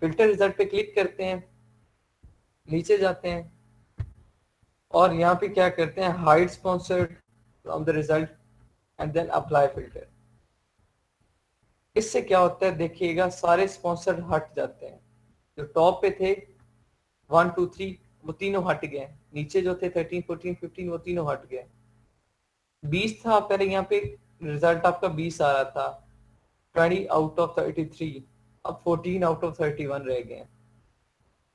फिल्टर रिजल्ट पे क्लिक करते हैं, नीचे जाते हैं और यहाँ पे क्या करते हैं, hide sponsored from the result and then apply filter. इससे क्या होता है देखिएगा, सारे स्पॉन्सर्ड हट जाते हैं, जो टॉप पे थे 1, 2, 3 वो तीनों हट गए, नीचे जो थे 13, 14, 15 वो तीनों हट गए। 20 था पहले यहाँ पे, रिजल्ट आपका 20 आ रहा था, 20 आउट ऑफ 33, अब 14 आउट ऑफ 31 रह गए,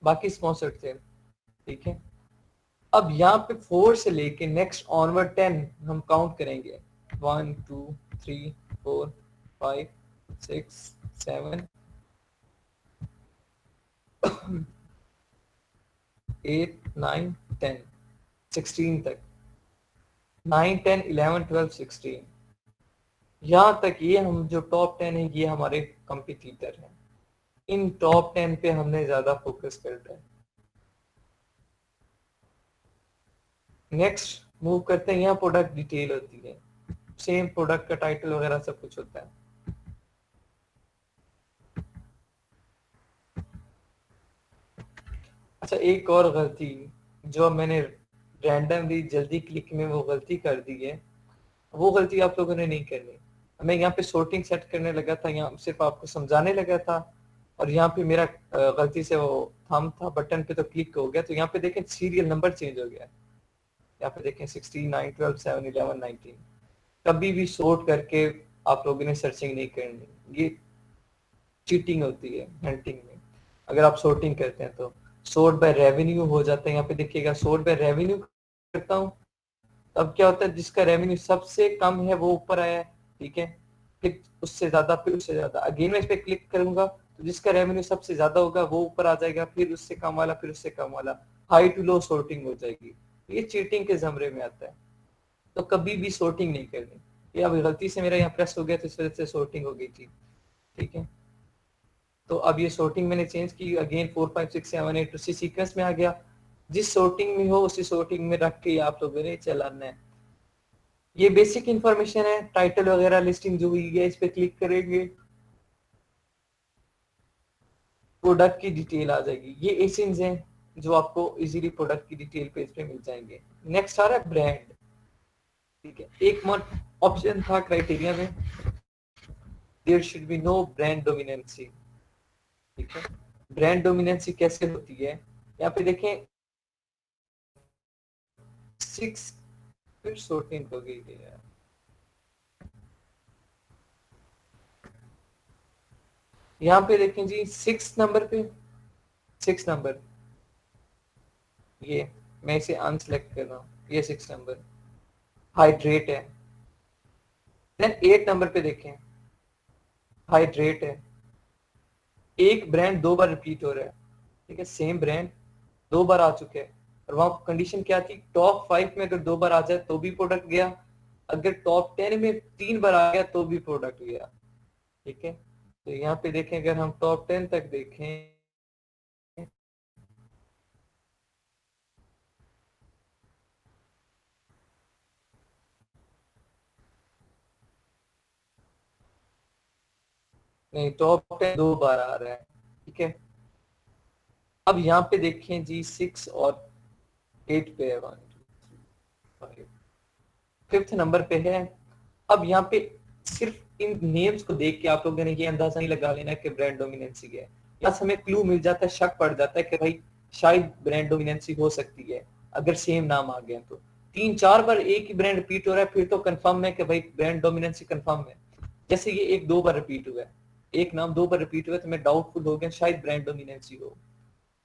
बाकी स्पॉन्सर्ड थे, ठीक है। अब यहाँ पे 4 से लेके नेक्स्ट ऑनवर्ड 10 हम काउंट करेंगे, 1, 2, 3, 4, 5, 6, 7, 8, 9, 10, 16 तक, 9, 10, 11, 12, 16, यहाँ तक ये हम जो टॉप 10 है ये हमारे कंपटीटर हैं, इन टॉप 10 पे हमने ज्यादा फोकस कर रहे हैं। नेक्स्ट मूव करते हैं, यहाँ प्रोडक्ट डिटेल होती है, सेम प्रोडक्ट का टाइटल वगैरह सब कुछ होता है। अच्छा एक और गलती जो मैंने रैंडमली जल्दी क्लिक में वो गलती कर दी है, वो गलती आप लोगों ने नहीं करनी। मैं यहाँ पे sorting सेट करने लगा था, यहाँ सिर्फ आपको समझाने लगा था, और यहाँ पे मेरा गलती से वो थंब था बटन पे तो क्लिक हो गया, तो यहाँ पे देखें सीरियल नंबर चेंज हो गया, यहाँ पे देखें 16, 9, 12, 7, 11, 19। कभी भी सोर्ट करके आप लोगों ने सर्चिंग नहीं करनी, ये चीटिंग होती है हंटिंग में। अगर आप सोर्टिंग करते हैं तो सोर्ट बाय रेवेन्यू हो जाता है, यहाँ पे देखिएगा सोर्ट बाय रेवेन्यू करता हूँ, तब क्या होता है, जिसका रेवेन्यू सबसे कम है वो ऊपर आया है, ठीक है, फिर उससे ज्यादा, फिर उससे ज्यादा, अगेन मैं इस पे क्लिक करूंगा तो जिसका रेवेन्यू सबसे ज्यादा होगा वो ऊपर आ जाएगा, फिर उससे कम वाला, फिर उससे कम वाला, हाई टू लो सोर्टिंग हो जाएगी। ये चीटिंग के जमरे में आता है, तो कभी भी सोर्टिंग नहीं करनी। ये अब गलती से मेरा यहाँ प्रेस हो गया तो इस वजह से सोर्टिंग हो गई थी, ठीक है। तो अब ये सोर्टिंग मैंने चेंज की, अगेन 4, 5, 6, 7, 8 उसी सीक्वेंस में आ गया, जिस सोर्टिंग में हो उसी सोर्टिंग में रख के आप लोगों ने चलाना है। ये बेसिक इंफॉर्मेशन है, टाइटल वगैरह लिस्टिंग जो हुई है इस पे क्लिक करेंगे, प्रोडक्ट की डिटेल आ जाएगी। ये एसिंस हैं जो आपको इजीली प्रोडक्ट की डिटेल पेज पे मिल जाएंगे। नेक्स्ट आ रहा है ब्रांड, ठीक है। एक ऑप्शन था क्राइटेरिया में, there should be no brand dominancy, ठीक है। ब्रांड डोमिनेंसी कैसे होती है, यहाँ पे देखें 6, फिर सोर्टिंग हो गई है, यहाँ पे देखें जी 6 नंबर पे, 6 नंबर, ये मैं इसे अनसेलेक्ट कर रहा हूँ, ये 6 नंबर हाइड्रेट है। देन 8 नंबर पे देखें, हाइड्रेट है, एक ब्रांड 2 बार रिपीट हो रहा है, ठीक है, सेम ब्रांड 2 बार आ चुके हैं, और वहां कंडीशन क्या थी, टॉप 5 में अगर 2 बार आ जाए तो भी प्रोडक्ट गया, अगर टॉप 10 में 3 बार आ गया तो भी प्रोडक्ट गया, ठीक है। तो यहाँ पे देखें, अगर हम टॉप 10 तक देखें, नहीं, टॉप 10 2 बार आ रहा है, ठीक है। अब यहाँ पे देखें जी 6 और 8 पे है, 1 2 3 5 5th नंबर पे है। अब यहाँ पे सिर्फ इन नेम्स को देख के आप लोगों ने ये अंदाजा नहीं लगा लेना कि ब्रांड डोमिनेंसी है। यहाँ हमें क्लू मिल जाता है, शक पड़ जाता है कि भाई शायद ब्रांड डोमिनेंसी हो सकती है अगर सेम नाम आ गया तो। 3-4 बार एक ही ब्रांड रिपीट हो रहा है, फिर तो कंफर्म है कि भाई ब्रांड डोमिनेंसी कंफर्म है। जैसे ये 1-2 बार रिपीट हुआ है, एक नाम 2 बार रिपीट हुआ है, तो मैं डाउटफुल हो गया शायद ब्रांड डोमिनेंसी हो,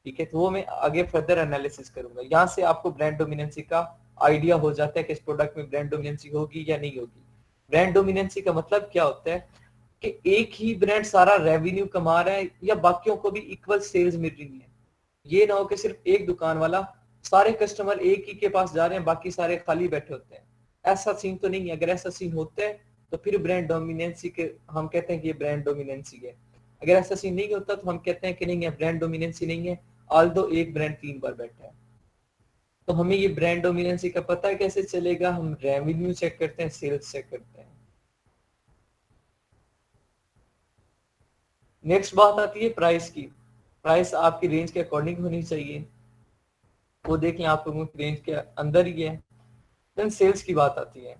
ठीक है। तो वो मैं आगे फर्दर एनालिसिस करूंगा। यहाँ से आपको ब्रांड डोमिनेंसी का आइडिया हो जाता है कि इस प्रोडक्ट में ब्रांड डोमिनेंसी होगी या नहीं होगी। ब्रांड डोमिनेंसी का मतलब क्या होता है कि एक ही ब्रांड सारा रेवेन्यू कमा रहा है या बाकियों को भी इक्वल सेल्स मिल रही है। ये ना हो कि सिर्फ एक दुकान वाला, सारे कस्टमर एक ही के पास जा रहे हैं, बाकी सारे खाली बैठे होते हैं। ऐसा सीन तो नहीं है। अगर ऐसा सीन होता है तो फिर ब्रांड डोमिनेंसी के हम कहते हैं कि ये ब्रांड डोमिनेंसी है। अगर ऐसा सीन नहीं होता तो हम कहते हैं कि नहीं है, ब्रांड डोमिनेंसी नहीं है, ऑल्दो एक ब्रांड 3 बार बैठा है। तो हमें ये ब्रांड डोमिनेंसी का पता कैसे चलेगा? हम रेवेन्यू चेक करते हैं, सेल्स चेक करते हैं। नेक्स्ट बात आती है प्राइस की। प्राइस आपकी रेंज के अकॉर्डिंग होनी चाहिए, वो देख लें आप लोगों की रेंज के अंदर ही है। देन सेल्स की बात आती है,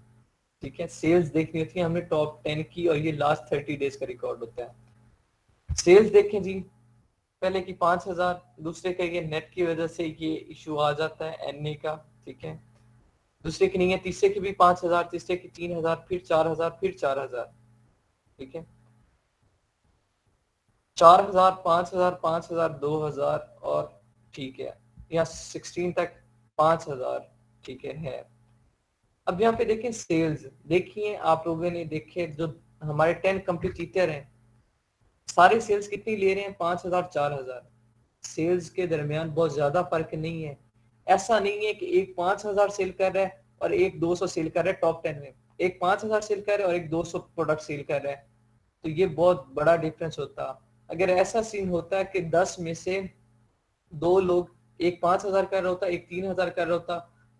ठीक है। सेल्स देखनी होती है हमने टॉप 10 की, और ये लास्ट 30 डेज का रिकॉर्ड होता है। सेल्स देखें जी, पहले की 5,000, दूसरे का ये नेट की वजह से ये इशू आ जाता है एनए का, ठीक है। दूसरे की नहीं है, तीसरे की भी 5,000, तीसरे की 3,000, फिर 4,000, फिर 4,000, ठीक है। 4,000, 5,000, 5,000, 2,000 और ठीक है, यहाँ 16 तक 5,000, ठीक है। अब यहाँ पे देखें सेल्स, देखिए आप लोगों ने देखे जो हमारे 10 कंपटीटर हैं, सारे सेल्स कितनी ले रहे हैं? 5,000, 4,000। सेल्स के दरमियान बहुत ज्यादा फर्क नहीं है। ऐसा नहीं है कि एक 5,000 सेल कर रहा है और एक 200 सेल कर रहा है टॉप 10 में, एक 5,000 सेल कर रहा है और एक 200 प्रोडक्ट सेल कर रहा है, तो ये बहुत बड़ा डिफरेंस होता। अगर ऐसा सीन होता है कि 10 में से 2 लोग, एक 5,000 कर रहा होता, एक 3,000 कर रहा होता,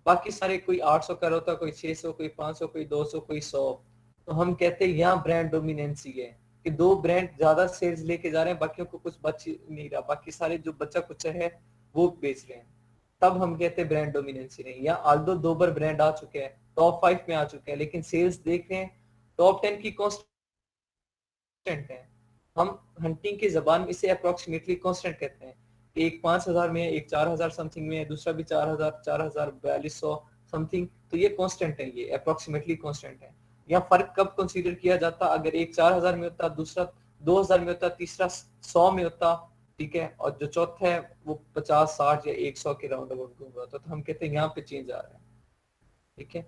बाकी सारे कोई 800 कर रहा होता, कोई 600, कोई 500, कोई 200, कोई 100, तो हम कहते हैं यहाँ ब्रांड डोमिनेंसी है कि 2 ब्रांड ज्यादा सेल्स लेके जा रहे हैं, बाकियों को कुछ बच नहीं रहा, बाकी सारे जो बचा कुछ है वो बेच रहे हैं, तब हम कहते हैं ब्रांड डोमिनेंसी नहीं। यहाँ आल्दो 2 बार ब्रांड आ चुके हैं, टॉप 5 में आ चुके हैं, लेकिन सेल्स देख रहे हैं टॉप 10 की कांस्टेंट है। हम हंटिंग की जबान में इसे अप्रोक्सीमेटली कांस्टेंट कहते हैं। एक 5,000 में है, एक 4,000 समथिंग में है, दूसरा भी 4,000, 4,000, 4,200 समथिंग, तो ये कांस्टेंट है, ये अप्रोक्सीमेटली कांस्टेंट है। यहाँ फर्क कब कंसीडर किया जाता? अगर एक 4,000 में होता, दूसरा 2,000 में होता, तीसरा 100 में होता, ठीक है, और जो चौथा है वो 50, 60 या 100 के राउंड अबाउट घूम रहा था, तो हम कहते हैं यहाँ पे चेंज आ रहा है, ठीक है।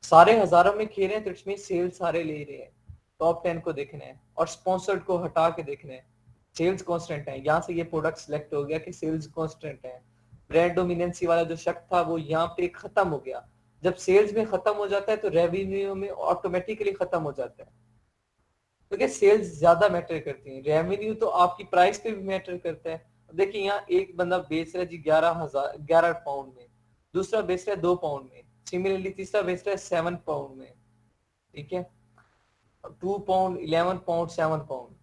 सारे हजारों में खेल रहे हैं तो इसमें सेल सारे ले रहे हैं, टॉप 10 को देखना है और स्पॉन्सर्ड को हटा के देखना है। सेल्स कांस्टेंट है, यहाँ से ये प्रोडक्ट सिलेक्ट हो गया कि सेल्स कांस्टेंट है। ब्रांड डोमिनेंसी वाला जो शक था वो यहाँ पे खत्म हो गया। जब सेल्स में खत्म हो जाता है तो रेवेन्यू में ऑटोमेटिकली खत्म हो जाता है, क्योंकि सेल्स ज्यादा मैटर करती है। रेवेन्यू तो आपकी प्राइस पे भी मैटर करता है। देखिए यहाँ एक बंदा बेच रहा है जी 11 पाउंड में, दूसरा बेच रहा है 2 पाउंड में, सिमिलरली तीसरा बेच रहा है 7 पाउंड में, ठीक है, 2 पाउंड, 11 पाउंड, 7 पाउंड।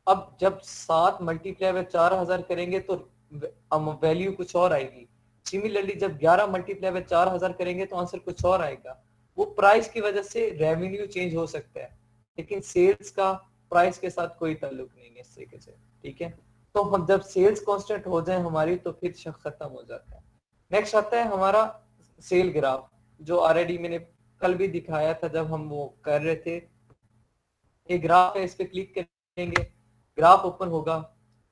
अब जब 7 मल्टीप्लाई बाय 4,000 करेंगे तो वैल्यू कुछ और आएगी। सिमिलरली जब 11 मल्टीप्लाई बाय 4,000 करेंगे तो आंसर कुछ और आएगा। वो प्राइस की वजह से रेवेन्यू चेंज हो सकता है, लेकिन सेल्स का प्राइस के साथ कोई ताल्लुक नहीं है इस तरीके से, ठीक है। तो हम जब सेल्स कांस्टेंट हो जाए हमारी तो फिर शक खत्म हो जाता है। नेक्स्ट आता है हमारा सेल ग्राफ, जो ऑलरेडी मैंने कल भी दिखाया था जब हम वो कर रहे थे। ये ग्राफ है, इस पे क्लिक करेंगे, ग्राफ ओपन होगा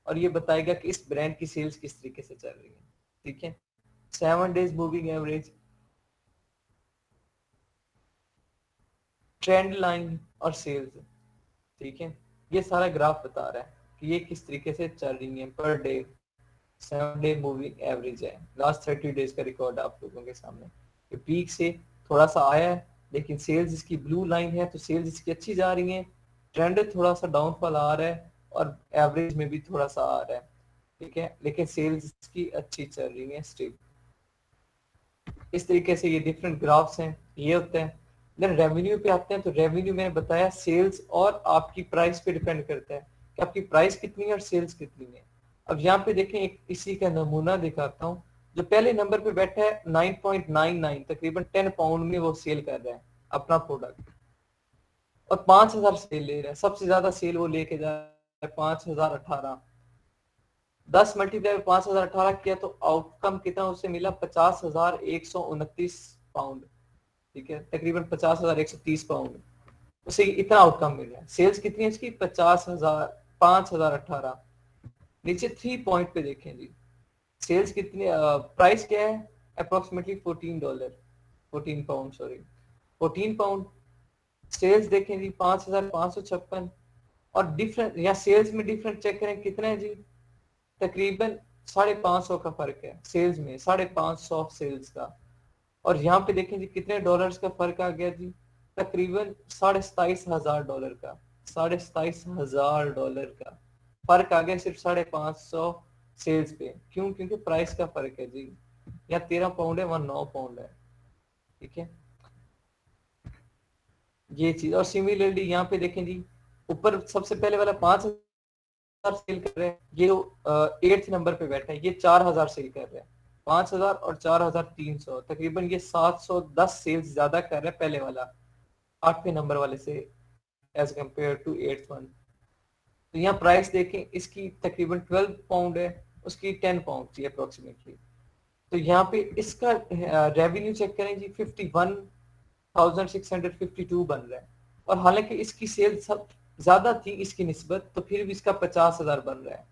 और ये बताएगा कि इस ब्रांड की सेल्स किस तरीके से चल रही है, ठीक है। 7 days moving average, trend line और सेल्स, ठीक है। ये सारा ग्राफ बता रहा है कि ये किस तरीके से चल रही है per day. 7 day moving average है, लास्ट 30 डेज का रिकॉर्ड आप लोगों के सामने। ये पीक से थोड़ा सा आया है, लेकिन सेल्स इसकी ब्लू लाइन है तो सेल्स इसकी अच्छी जा रही है। ट्रेंड थोड़ा सा डाउनफॉल आ रहा है और एवरेज में भी थोड़ा सा आ रहा है, ठीक है, लेकिन सेल्स इसकी अच्छी चल रही है स्टिल। इस तरीके से ये डिफरेंट ग्राफ्स हैं, ये होता है। देन रेवेन्यू पे आते हैं, तो रेवेन्यू मैंने बताया सेल्स और आपकी प्राइस पे डिपेंड करता है कि आपकी प्राइस कितनी है और सेल्स कितनी है। अब यहाँ पे देखें, एक इसी का नमूना दिखाता हूँ। जो पहले नंबर पे बैठा है 9.99, तकरीबन 10 पाउंड में वो सेल कर रहा है अपना प्रोडक्ट, और 5,000 सेल ले रहा है। सबसे ज्यादा सेल वो लेके जा रहा है 5,018। 10 मल्टीप्लाई 5,018 किया तो आउटकम कितना उसे मिला? 50,129 पाउंड। ठीक है, तकरीबन 50,130 पाउंड उसे इतना आउटकम मिल रहा है। सेल्स कितनी है इसकी? 50,000, 5,018। नीचे 3 पॉइंट पे देखें जी, सेल्स कितनी, प्राइस क्या है? Approximately $14, 14 pound, sorry 14 pound. Sales देखें जी 5,556, और डिफरेंट या सेल्स में डिफरेंट चेक करें कितना है जी, तकरीबन 550 का फर्क है सेल्स में, 550 सेल्स का। और यहाँ पे देखें जी कितने डॉलर्स का फर्क आ गया जी, तकरीबन $27,500 का, $27,500 का फर्क आ गया सिर्फ 550 सेल्स पे। क्यों? क्योंकि प्राइस का फर्क है जी, या 13 पाउंड है, वहाँ 9 पाउंड है। ठीक है, ये चीज। और सिमिलरली यहाँ पे देखें जी, ऊपर सबसे पहले वाला 5,000 सेल कर रहे हैं, ये 8th नंबर पे बैठा है, ये 4,000 सेल कर रहे हैं। 5,000 और 4,300, तकरीबन ये 710 सेल्स ज्यादा कर रहे हैं पहले वाला 8वें नंबर वाले से, as compare to 8th one. तो यहाँ प्राइस देखें, इसकी तकरीबन 12 पाउंड है, उसकी 10 पाउंड थी अप्रोक्सीमेटली। तो यहाँ पे इसका रेवेन्यू चेक करें जी, 51,652 बन रहा है, और हालांकि इसकी सेल सब ज्यादा थी इसकी निस्बत, तो फिर भी इसका 50,000 बन रहा है।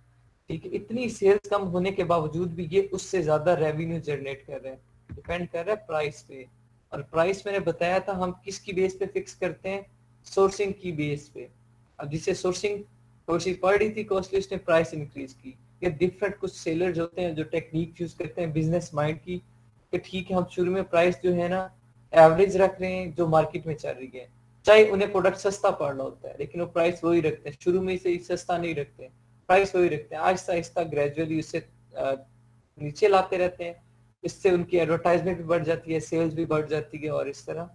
ठीक है, इतनी सेल्स कम होने के बावजूद भी ये उससे ज्यादा रेवेन्यू जनरेट कर रहे हैं। डिपेंड कर रहा है प्राइस पे, और प्राइस मैंने बताया था हम किसकी बेस पे फिक्स करते हैं? सोर्सिंग की बेस पे। अब जिसे सोर्सिंग थोड़ी सी पड़ रही थी कॉस्टली, उसने प्राइस इंक्रीज की। ये डिफरेंट कुछ सेलर्स होते हैं जो टेक्निक यूज करते हैं बिजनेस माइंड की, कि ठीक है हम शुरू में प्राइस जो है ना एवरेज रख रहे हैं जो मार्केट में चल रही है, चाहे उन्हें प्रोडक्ट सस्ता पड़ रहा होता है, लेकिन वो प्राइस वही रखते हैं, शुरू में से ही सस्ता नहीं रखते, प्राइस वही रखते हैं। आहिस्ता आहिस्ता ग्रेजुअली उससे नीचे लाते रहते हैं। इससे उनकी एडवर्टाइजमेंट भी बढ़ जाती है, सेल्स भी बढ़ जाती है, और इस तरह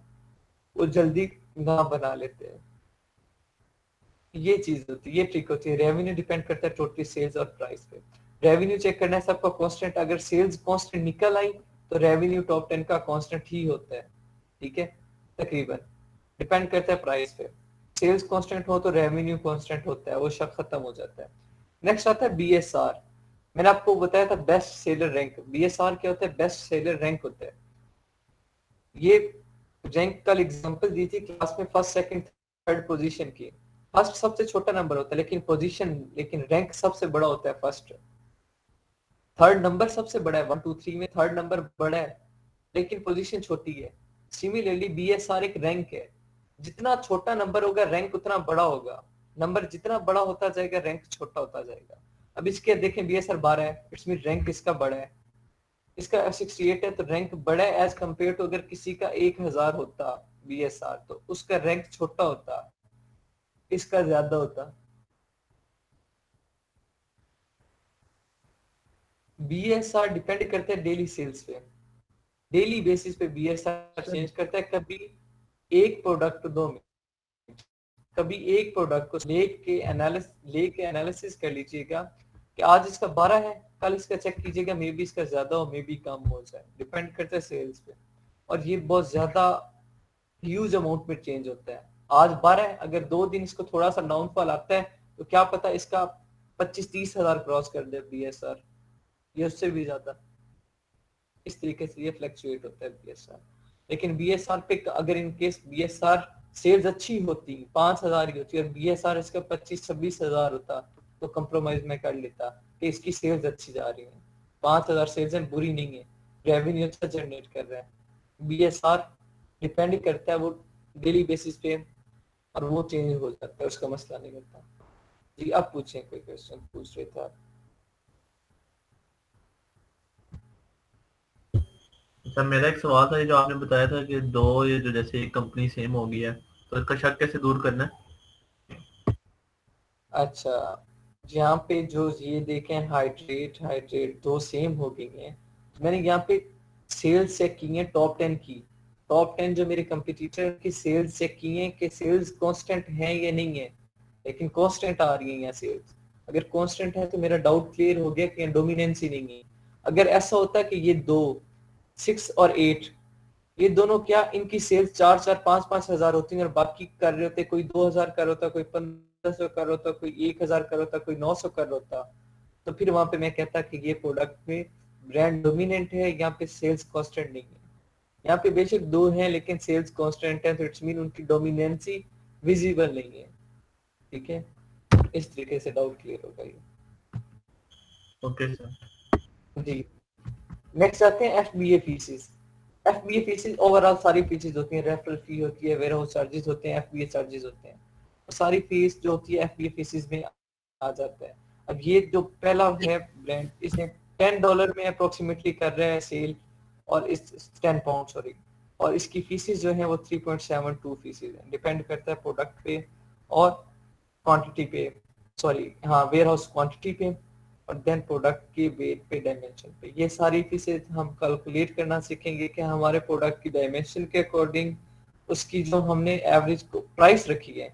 वो जल्दी ना बना लेते हैं। ये चीज होती है, ये ट्रिक होती है। रेवेन्यू डिपेंड करता है टोटली सेल्स और प्राइस पे। रेवेन्यू चेक करना है सबका कांस्टेंट, अगर सेल्स कांस्टेंट निकल आई तो रेवेन्यू टॉप 10 का कांस्टेंट ही होता है। ठीक है, तकरीबन डिपेंड करता है प्राइस पे। सेल्स कांस्टेंट हो तो रेवेन्यू कांस्टेंट होता है, वो शक खत्म हो जाता है। नेक्स्ट आता है BSR। मैंने आपको बताया था बेस्ट सेलर रैंक। BSR क्या होता है? बेस्ट सेलर रैंक होता है। ये रैंक कल एग्जांपल दी थी क्लास में, फर्स्ट सेकंड थर्ड पोजीशन की। फर्स्ट सबसे छोटा नंबर होता है, लेकिन रैंक सबसे बड़ा होता है फर्स्ट। थर्ड नंबर सबसे बड़ा है, 1 2 3 में थर्ड नंबर बड़ा है, लेकिन पोजीशन छोटी है। सिमिलरली BSR एक रैंक है, जितना छोटा नंबर होगा रैंक उतना बड़ा होगा, नंबर जितना बड़ा होता जाएगा रैंक छोटा होता जाएगा। अब इसके देखें BSR 12 है, इट्स मीन रैंक इसका बड़ा है। इसका 68 है तो रैंक बड़ा है एज कम्पेयर टू अगर किसी का 1,000 होता BSR, तो उसका रैंक छोटा होता, इसका ज्यादा होता। BSR डिपेंड करते हैं डेली सेल्स पे, डेली बेसिस पे BSR चेंज करता है। कभी एक प्रोडक्ट दो में, कभी एक प्रोडक्ट को लेके एनालिसिस कर लीजिएगा कि आज इसका 12 है, कल इसका चेक कीजिएगा मे बी इसका ज्यादा हो, मे बी कम हो जाए, डिपेंड करता है सेल्स पे। और ये बहुत ज्यादा ह्यूज अमाउंट में चेंज होता है। आज 12 है, अगर 2 दिन इसको थोड़ा सा डाउनफॉल आता है तो क्या पता इसका 25-30 हजार क्रॉस कर दे BSR, ये उससे भी ज्यादा। इस तरीके से ये फ्लक्चुएट होता है BSR। लेकिन BSR पे अगर इन केस BSR सेल्स अच्छी होती 5,000 की होती और BSR इसका 25-26 हजार होता, तो कंप्रोमाइज में कर लेता कि इसकी सेल्स अच्छी जा रही है, 5,000 सेल्स है, बुरी नहीं है, रेवेन्यू अच्छा जनरेट कर रहा है। BSR डिपेंड करता है वो डेली बेसिस पे, और वो चेंज हो जाता है, उसका मसला नहीं होता। जी आप पूछें, कोई क्वेश्चन पूछ रहे थे आप?
सर मेरा एक सवाल था, ये जो आपने बताया था कि दो ये जो जैसे कंपनी सेम हो गई है, तो इसका शक कैसे दूर करना है?
अच्छा, यहाँ पे जो ये देखें हाइड्रेट दो सेम हो गई हैं, मैंने यहाँ पे सेल्स चेक की है टॉप 10 की, टॉप 10 जो मेरे कंपटीटर की सेल्स चेक किए कि सेल्स कांस्टेंट हैं या नहीं है, लेकिन कांस्टेंट आ रही है यहाँ सेल्स। अगर कांस्टेंट है तो मेरा डाउट क्लियर हो गया कि डोमिनेंसी नहीं है। अगर ऐसा होता कि ये दो 6 और 8 ये दोनों क्या इनकी सेल्स 4-4 5-5 हजार होती है और बाकी कर रहे होते, कोई 2000 कर होता, कोई 1500 कर होता, कोई 1000 कर होता, कोई 900 कर होता, तो फिर वहां पे मैं कहता कि ये प्रोडक्ट में ब्रांड डोमिनेंट है, यहाँ पे सेल्स कांस्टेंट नहीं है। यहाँ पे बेशक दो हैं लेकिन सेल्स कांस्टेंट है, तो इट्स मीन उनकी डोमिनेंसी विजिबल नहीं है। ठीक है, इस तरीके से डाउट क्लियर होगा ये।
Okay sir.
जी, नेक्स्ट आते हैं FBA faeces. FBA faeces overall सारी फीसेस होती हैं, रेफरल फी होती है, वेयरहाउस चार्जेस होते हैं, एफबीए चार्जेस होते हैं, तो सारी फीस जो होती है एफबीए फीसेस में आ जाता है। अब ये जो पहला है ब्रांड, इसने $10 में अप्रोक्सीमेटली कर रहे हैं सेल, और इस 10 पाउंड सॉरी, और इसकी फीसेस जो है वो 3.72 फीसेस है। डिपेंड करता है प्रोडक्ट पे और क्वांटिटी पे, सॉरी हाँ वेयरहाउस क्वांटिटी पे और देन प्रोडक्ट के वेट पे, डायमेंशन पे। ये सारी फीसें हम कैलकुलेट करना सीखेंगे कि हमारे प्रोडक्ट की डायमेंशन के अकॉर्डिंग उसकी जो हमने एवरेज प्राइस रखी है,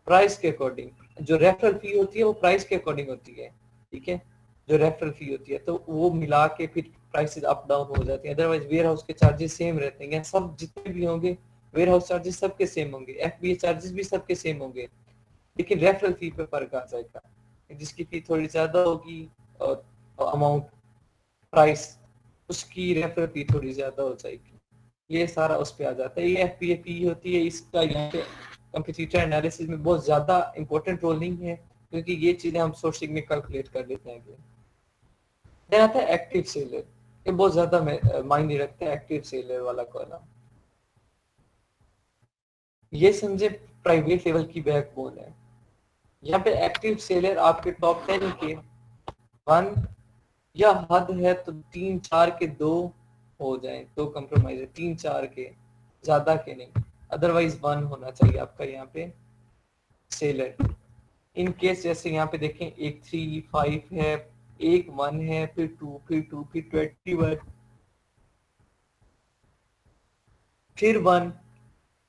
प्राइस के अकॉर्डिंग जो रेफरल फी होती है वो प्राइस के अकॉर्डिंग होती है। ठीक है, जो रेफरल फी होती है तो वो मिला के फिर प्राइसेस अप डाउन हो जाती है। अदरवाइज वेयर हाउस के चार्जेस सेम रहते हैं, सब जितने भी होंगे वेयर हाउस चार्जेस सबके सेम होंगे, एफबीए चार्जेस भी सबके सेम होंगे, लेकिन रेफरल फी पे फर्क आ जाएगा, जिसकी फी थोड़ी ज्यादा होगी और अमाउंट प्राइस उसकी रेफरल फी थोड़ी ज्यादा हो जाएगी। ये सारा उस पे आ जाता है। ये एफपीए फी होती है, इसका यहाँ पे कंपटीटर एनालिसिस में बहुत ज्यादा इंपॉर्टेंट रोल नहीं है, क्योंकि ये चीजें हम सोर्सिंग में कैलकुलेट कर लेते हैं। देन आता है एक्टिव सेलर, ये बहुत ज्यादा मायने रखता है एक्टिव सेलर वाला कॉलम। ये समझे प्राइवेट लेवल की बैकबोन है। यहाँ पे एक्टिव सेलर आपके टॉप 10 के 1 या हद है तो 3-4 के 2 हो जाए तो कंप्रोमाइज है, 3-4 के ज्यादा के नहीं, अदरवाइज 1 होना चाहिए आपका यहाँ पे सेलर। इन केस जैसे यहाँ पे देखें एक 3, 5 है, एक 1 है, फिर 2, फिर 2, फिर 21, फिर 1,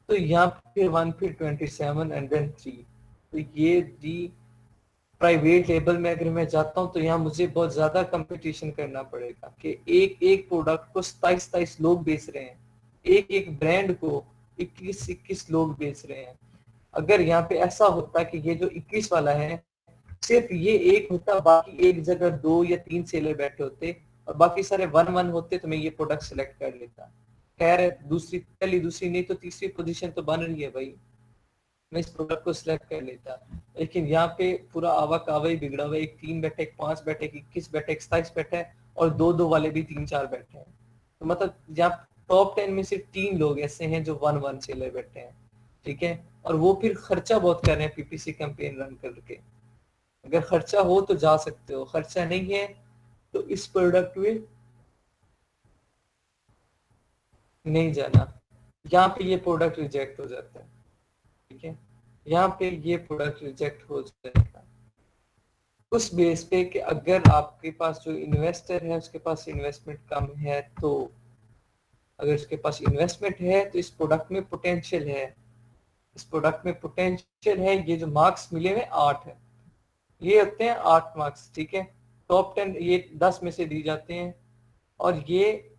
तो यहाँ फिर 1, फिर 27 एंड देन 3। तो ये दी प्राइवेट लेवल में अगर मैं जाता हूँ तो यहाँ मुझे बहुत ज्यादा कंपटीशन करना पड़ेगा कि एक एक प्रोडक्ट को 27 लोग बेच रहे हैं, एक एक ब्रांड को 21 लोग बेच रहे हैं। अगर यहाँ पे ऐसा होता कि ये जो 21 वाला है सिर्फ ये एक होता, बाकी एक जगह 2 या 3 सेलर बैठे होते और बाकी सारे 1-1 होते, तो मैं ये प्रोडक्ट सिलेक्ट कर लेता। खैर पहली दूसरी नहीं तो तीसरी पोजीशन तो बन रही है भाई, मैं इस प्रोडक्ट को सिलेक्ट कर लेता। लेकिन यहाँ पे पूरा आवा कावा ही बिगड़ा हुआ है, एक 3 बैठे, एक 5 बैठे, 21 बैठे, 27 बैठे है और 2-2 वाले भी 3-4 बैठे हैं। तो मतलब यहाँ टॉप 10 में सिर्फ 3 लोग ऐसे हैं जो 1-1 सेलर बैठे हैं। ठीक है, और वो फिर खर्चा बहुत कर रहे हैं पीपीसी कैंपेन रन करके। अगर खर्चा हो तो जा सकते हो, खर्चा नहीं है तो इस प्रोडक्ट में नहीं जाना। यहाँ पे ये प्रोडक्ट रिजेक्ट हो जाता है। ठीक है, यहाँ पे ये प्रोडक्ट रिजेक्ट हो जाएगा उस बेस पे कि अगर आपके पास जो इन्वेस्टर है उसके पास इन्वेस्टमेंट कम है, तो अगर उसके पास इन्वेस्टमेंट है तो इस प्रोडक्ट में पोटेंशियल है, इस प्रोडक्ट में पोटेंशियल है। ये जो मार्क्स मिले हुए 8 है, ये होते हैं 8 मार्क्स। ठीक है, टॉप 10 ये 10 में से दी जाते हैं और ये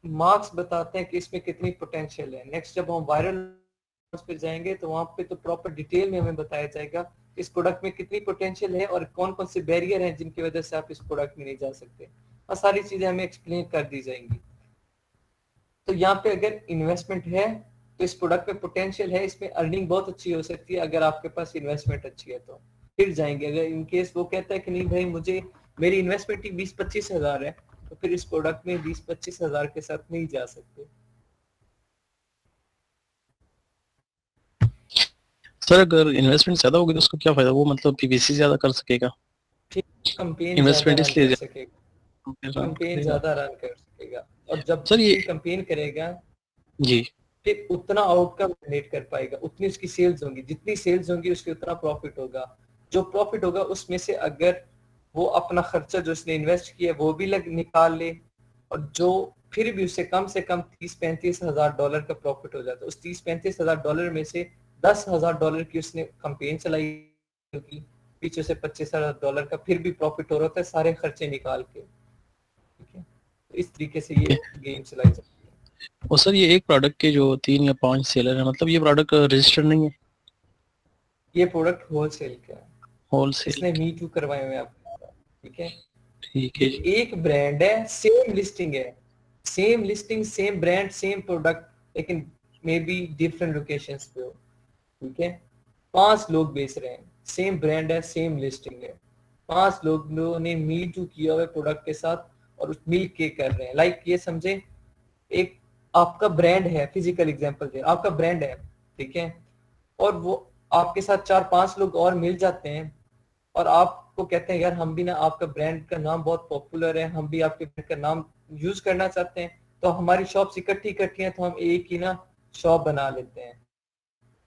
मार्क्स बताते हैं कि इसमें कितनी पोटेंशियल है। नेक्स्ट जब हम वायरल पे जाएंगे तो वहां पे तो प्रॉपर डिटेल में हमें बताया जाएगा इस प्रोडक्ट में कितनी पोटेंशियल है और कौन कौन से बैरियर हैं जिनकी वजह से आप इस प्रोडक्ट में नहीं जा सकते, और सारी चीजें हमें एक्सप्लेन कर दी जाएंगी। तो यहाँ पे अगर इन्वेस्टमेंट है तो इस प्रोडक्ट में पोटेंशियल है, इसमें अर्निंग बहुत अच्छी हो सकती है अगर आपके पास इन्वेस्टमेंट अच्छी है तो फिर जाएंगे। अगर इन केस वो कहता है कि नहीं भाई मुझे मेरी इन्वेस्टमेंट ही 20-25 हजार है, तो फिर इस प्रोडक्ट में 20-25 हजार के साथ नहीं जा सकते।
सर अगर इन्वेस्टमेंट ज्यादा होगी तो उसको क्या फायदा, वो मतलब पीवीसी ज्यादा कर सकेगा,
कंपेन
इन्वेस्टमेंट इसलिए
कर सकेगा, कंपेन ज्यादा रन कर सकेगा, और जब
सर ये
कंपेन करेगा
जी
फिर उतना आउटकम जनरेट कर पाएगा, उतनी उसकी सेल्स होंगी, जितनी सेल्स होंगी उसके उतना प्रॉफिट होगा। जो प्रॉफिट होगा उसमें से अगर वो अपना खर्चा जो उसने इन्वेस्ट किया वो भी निकाल ले, और जो फिर भी उससे कम 30-35 हजार डॉलर का प्रॉफिट हो जाता है। उस 30-35 हजार डॉलर में से 10,000 डॉलर की उसने कैंपेन चलाई होगी, पीछे से 25,000 डॉलर का फिर भी प्रॉफिट हो रहा होता है सारे खर्चे निकाल के। ठीक है, तो इस तरीके से ये गेम चलाई जाती है।
और सर ये एक प्रोडक्ट के जो 3 या 5 सेलर हैं, मतलब ये प्रोडक्ट रजिस्टर्ड नहीं है?
ये प्रोडक्ट होलसेल का है,
होलसेल?
इसने मी टू करवाए हुए हैं आपके साथ। ठीक है,
ठीक है
ये
जी।
एक ब्रांड है, सेम लिस्टिंग है, same listing, same brand, same product, लेकिन मे बी डिफरेंट लोकेशंस पे हो। ठीक है, 5 लोग बेच रहे हैं, सेम ब्रांड है, सेम लिस्टिंग है, 5 लोगों ने मील टू किया हुआ प्रोडक्ट के साथ और उस मिल के कर रहे हैं। लाइक ये समझे, एक आपका ब्रांड है, फिजिकल एग्जांपल दे, आपका ब्रांड है, ठीक है, और वो आपके साथ 4-5 लोग और मिल जाते हैं और आपको कहते हैं यार हम भी ना, आपका ब्रांड का नाम बहुत पॉपुलर है, हम भी आपके ब्रांड का नाम यूज करना चाहते हैं, तो हमारी शॉप्स इकट्ठी हैं, तो हम एक ही ना शॉप बना लेते हैं।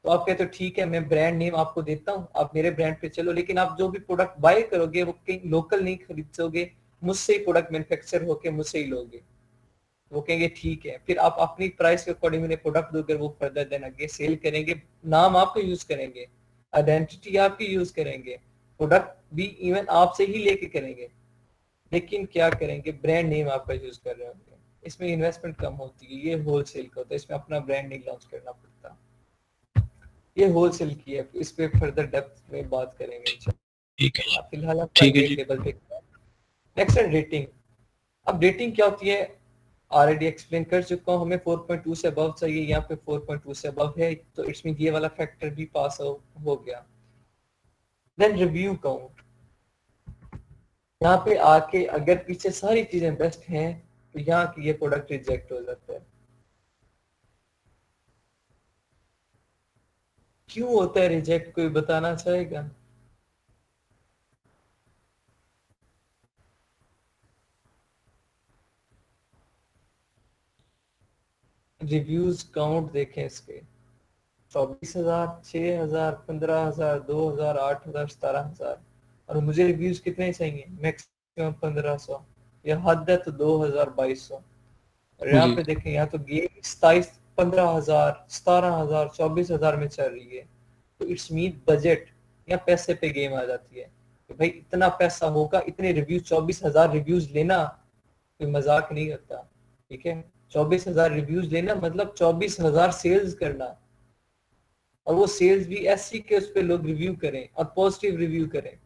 तो आप कहते हो ठीक है, मैं ब्रांड नेम आपको देता हूँ, आप मेरे ब्रांड पे चलो, लेकिन आप जो भी प्रोडक्ट बाय करोगे वो कहीं लोकल नहीं खरीदोगे, मुझसे ही प्रोडक्ट मैन्युफैक्चर होके मुझसे ही लोगे। वो कहेंगे ठीक है, फिर आप अपनी प्राइस के अकॉर्डिंग उन्हें प्रोडक्ट दोगे, वो फर्दर देन आगे सेल करेंगे, नाम आपको यूज करेंगे, आइडेंटिटी आपकी यूज करेंगे, प्रोडक्ट भी इवन आपसे ही लेके करेंगे, लेकिन क्या करेंगे, ब्रांड नेम आपका यूज कर रहे होंगे। इसमें इन्वेस्टमेंट कम होती है, ये होलसेल का होता है, इसमें अपना ब्रांड नहीं लॉन्च करना पड़ता। ये होलसेल की है, इस पे फर्दर डेप्थ में बात करेंगे
ठीक है
इंशाल्लाह। फिलहाल आप
ठीक है
प्राइवेट
जी।
लेवल पे। नेक्स्ट है रेटिंग। अब रेटिंग क्या होती है ऑलरेडी एक्सप्लेन कर चुका हूँ, हमें 4.2 से अबव चाहिए, यहाँ पे 4.2 से अबव है, तो इट्स मीन ये वाला फैक्टर भी पास हो गया। देन रिव्यू काउंट, यहाँ पे आके अगर पीछे सारी चीजें बेस्ट हैं तो यहाँ की ये प्रोडक्ट रिजेक्ट हो जाता है। क्यों होता है रिजेक्ट, कोई बताना चाहेगा? रिव्यूज काउंट देखें इसके, 24,000, 6,000, 15,000, 2,000, 8,000, 17,000, और मुझे रिव्यूज कितने चाहिए, मैक्सिमम 1,500, या हद है तो 2,000, 2,200। और यहाँ
जी
पे देखें, यहाँ तो गेम 27, 15,000, 17,000, 24,000 में चल रही है, तो इट्स मीन बजट या पैसे पे गेम आ जाती है कि भाई इतना पैसा होगा, इतने रिव्यूज, 24,000 रिव्यूज लेना कोई मजाक नहीं होता। ठीक है, 24,000 रिव्यूज लेना मतलब 24,000 सेल्स करना, और वो सेल्स भी ऐसी के उस पर लोग रिव्यू करें और पॉजिटिव रिव्यू करें,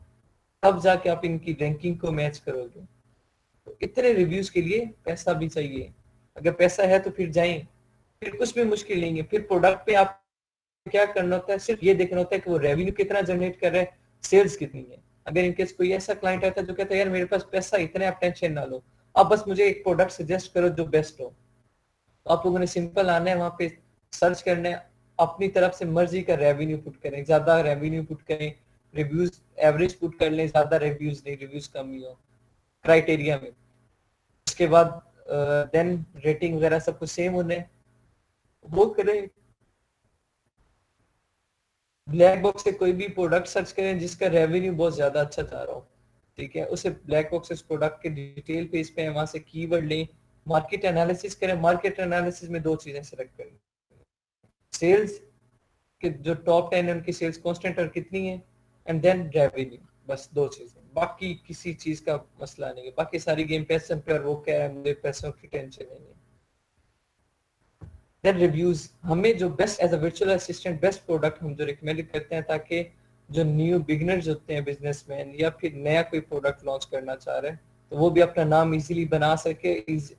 तब जाके आप इनकी रैंकिंग को मैच करोगे। तो इतने रिव्यूज के लिए पैसा भी चाहिए, अगर पैसा है तो फिर जाएं, फिर कुछ भी मुश्किल नहीं है। फिर प्रोडक्ट पे आप क्या करना होता है, सिर्फ ये देखना होता है कि वो रेवेन्यू कितना जनरेट कर रहा है, सेल्स कितनी है। अगर इनकेस कोई ऐसा क्लाइंट आता है जो कहता है यार मेरे पास पैसा इतना, आप टेंशन ना लो, आप बस मुझे एक प्रोडक्ट सजेस्ट करो जो बेस्ट हो, तो आप लोगों ने सिंपल आना है, वहां पे सर्च करना है, अपनी तरफ से मर्जी का रेवेन्यू पुट करें, ज्यादा रेवेन्यू पुट करें, रिव्यूज एवरेज पुट कर लें, ज्यादा रिव्यूज नहीं, रिव्यूज कम ही हो क्राइटेरिया में। उसके बाद देन रेटिंग वगैरह सब कुछ सेम होने वो करें। ब्लैक बॉक्स से कोई भी प्रोडक्ट सर्च करें जिसका रेवेन्यू बहुत ज्यादा अच्छा जा रहा हो, ठीक है, उसे ब्लैक बॉक्स से प्रोडक्ट के डिटेल पेज पे वहां से कीवर्ड लें, मार्केट एनालिसिस करें। मार्केट एनालिसिस में 2 चीजें सेलेक्ट करें, सेल्स के जो टॉप 10 है उनकी सेल्स कांस्टेंट और कितनी है, एंड देन रेवेन्यू, बस 2 चीजें, बाकी किसी चीज का मसला नहीं है, बाकी सारी गेम पैसे पे, और वो कह रहा है मुझे पैसों की टेंशन नहीं है। देन रिव्यूज, हमें जो best as a virtual assistant best product हम जो रिकमेंड करते हैं, ताकि जो न्यू बिगनर्स होते हैं, बिजनेसमैन या फिर नया कोई प्रोडक्ट लॉन्च करना चाह रहे हैं, तो वो भी अपना नाम इजीली बना सके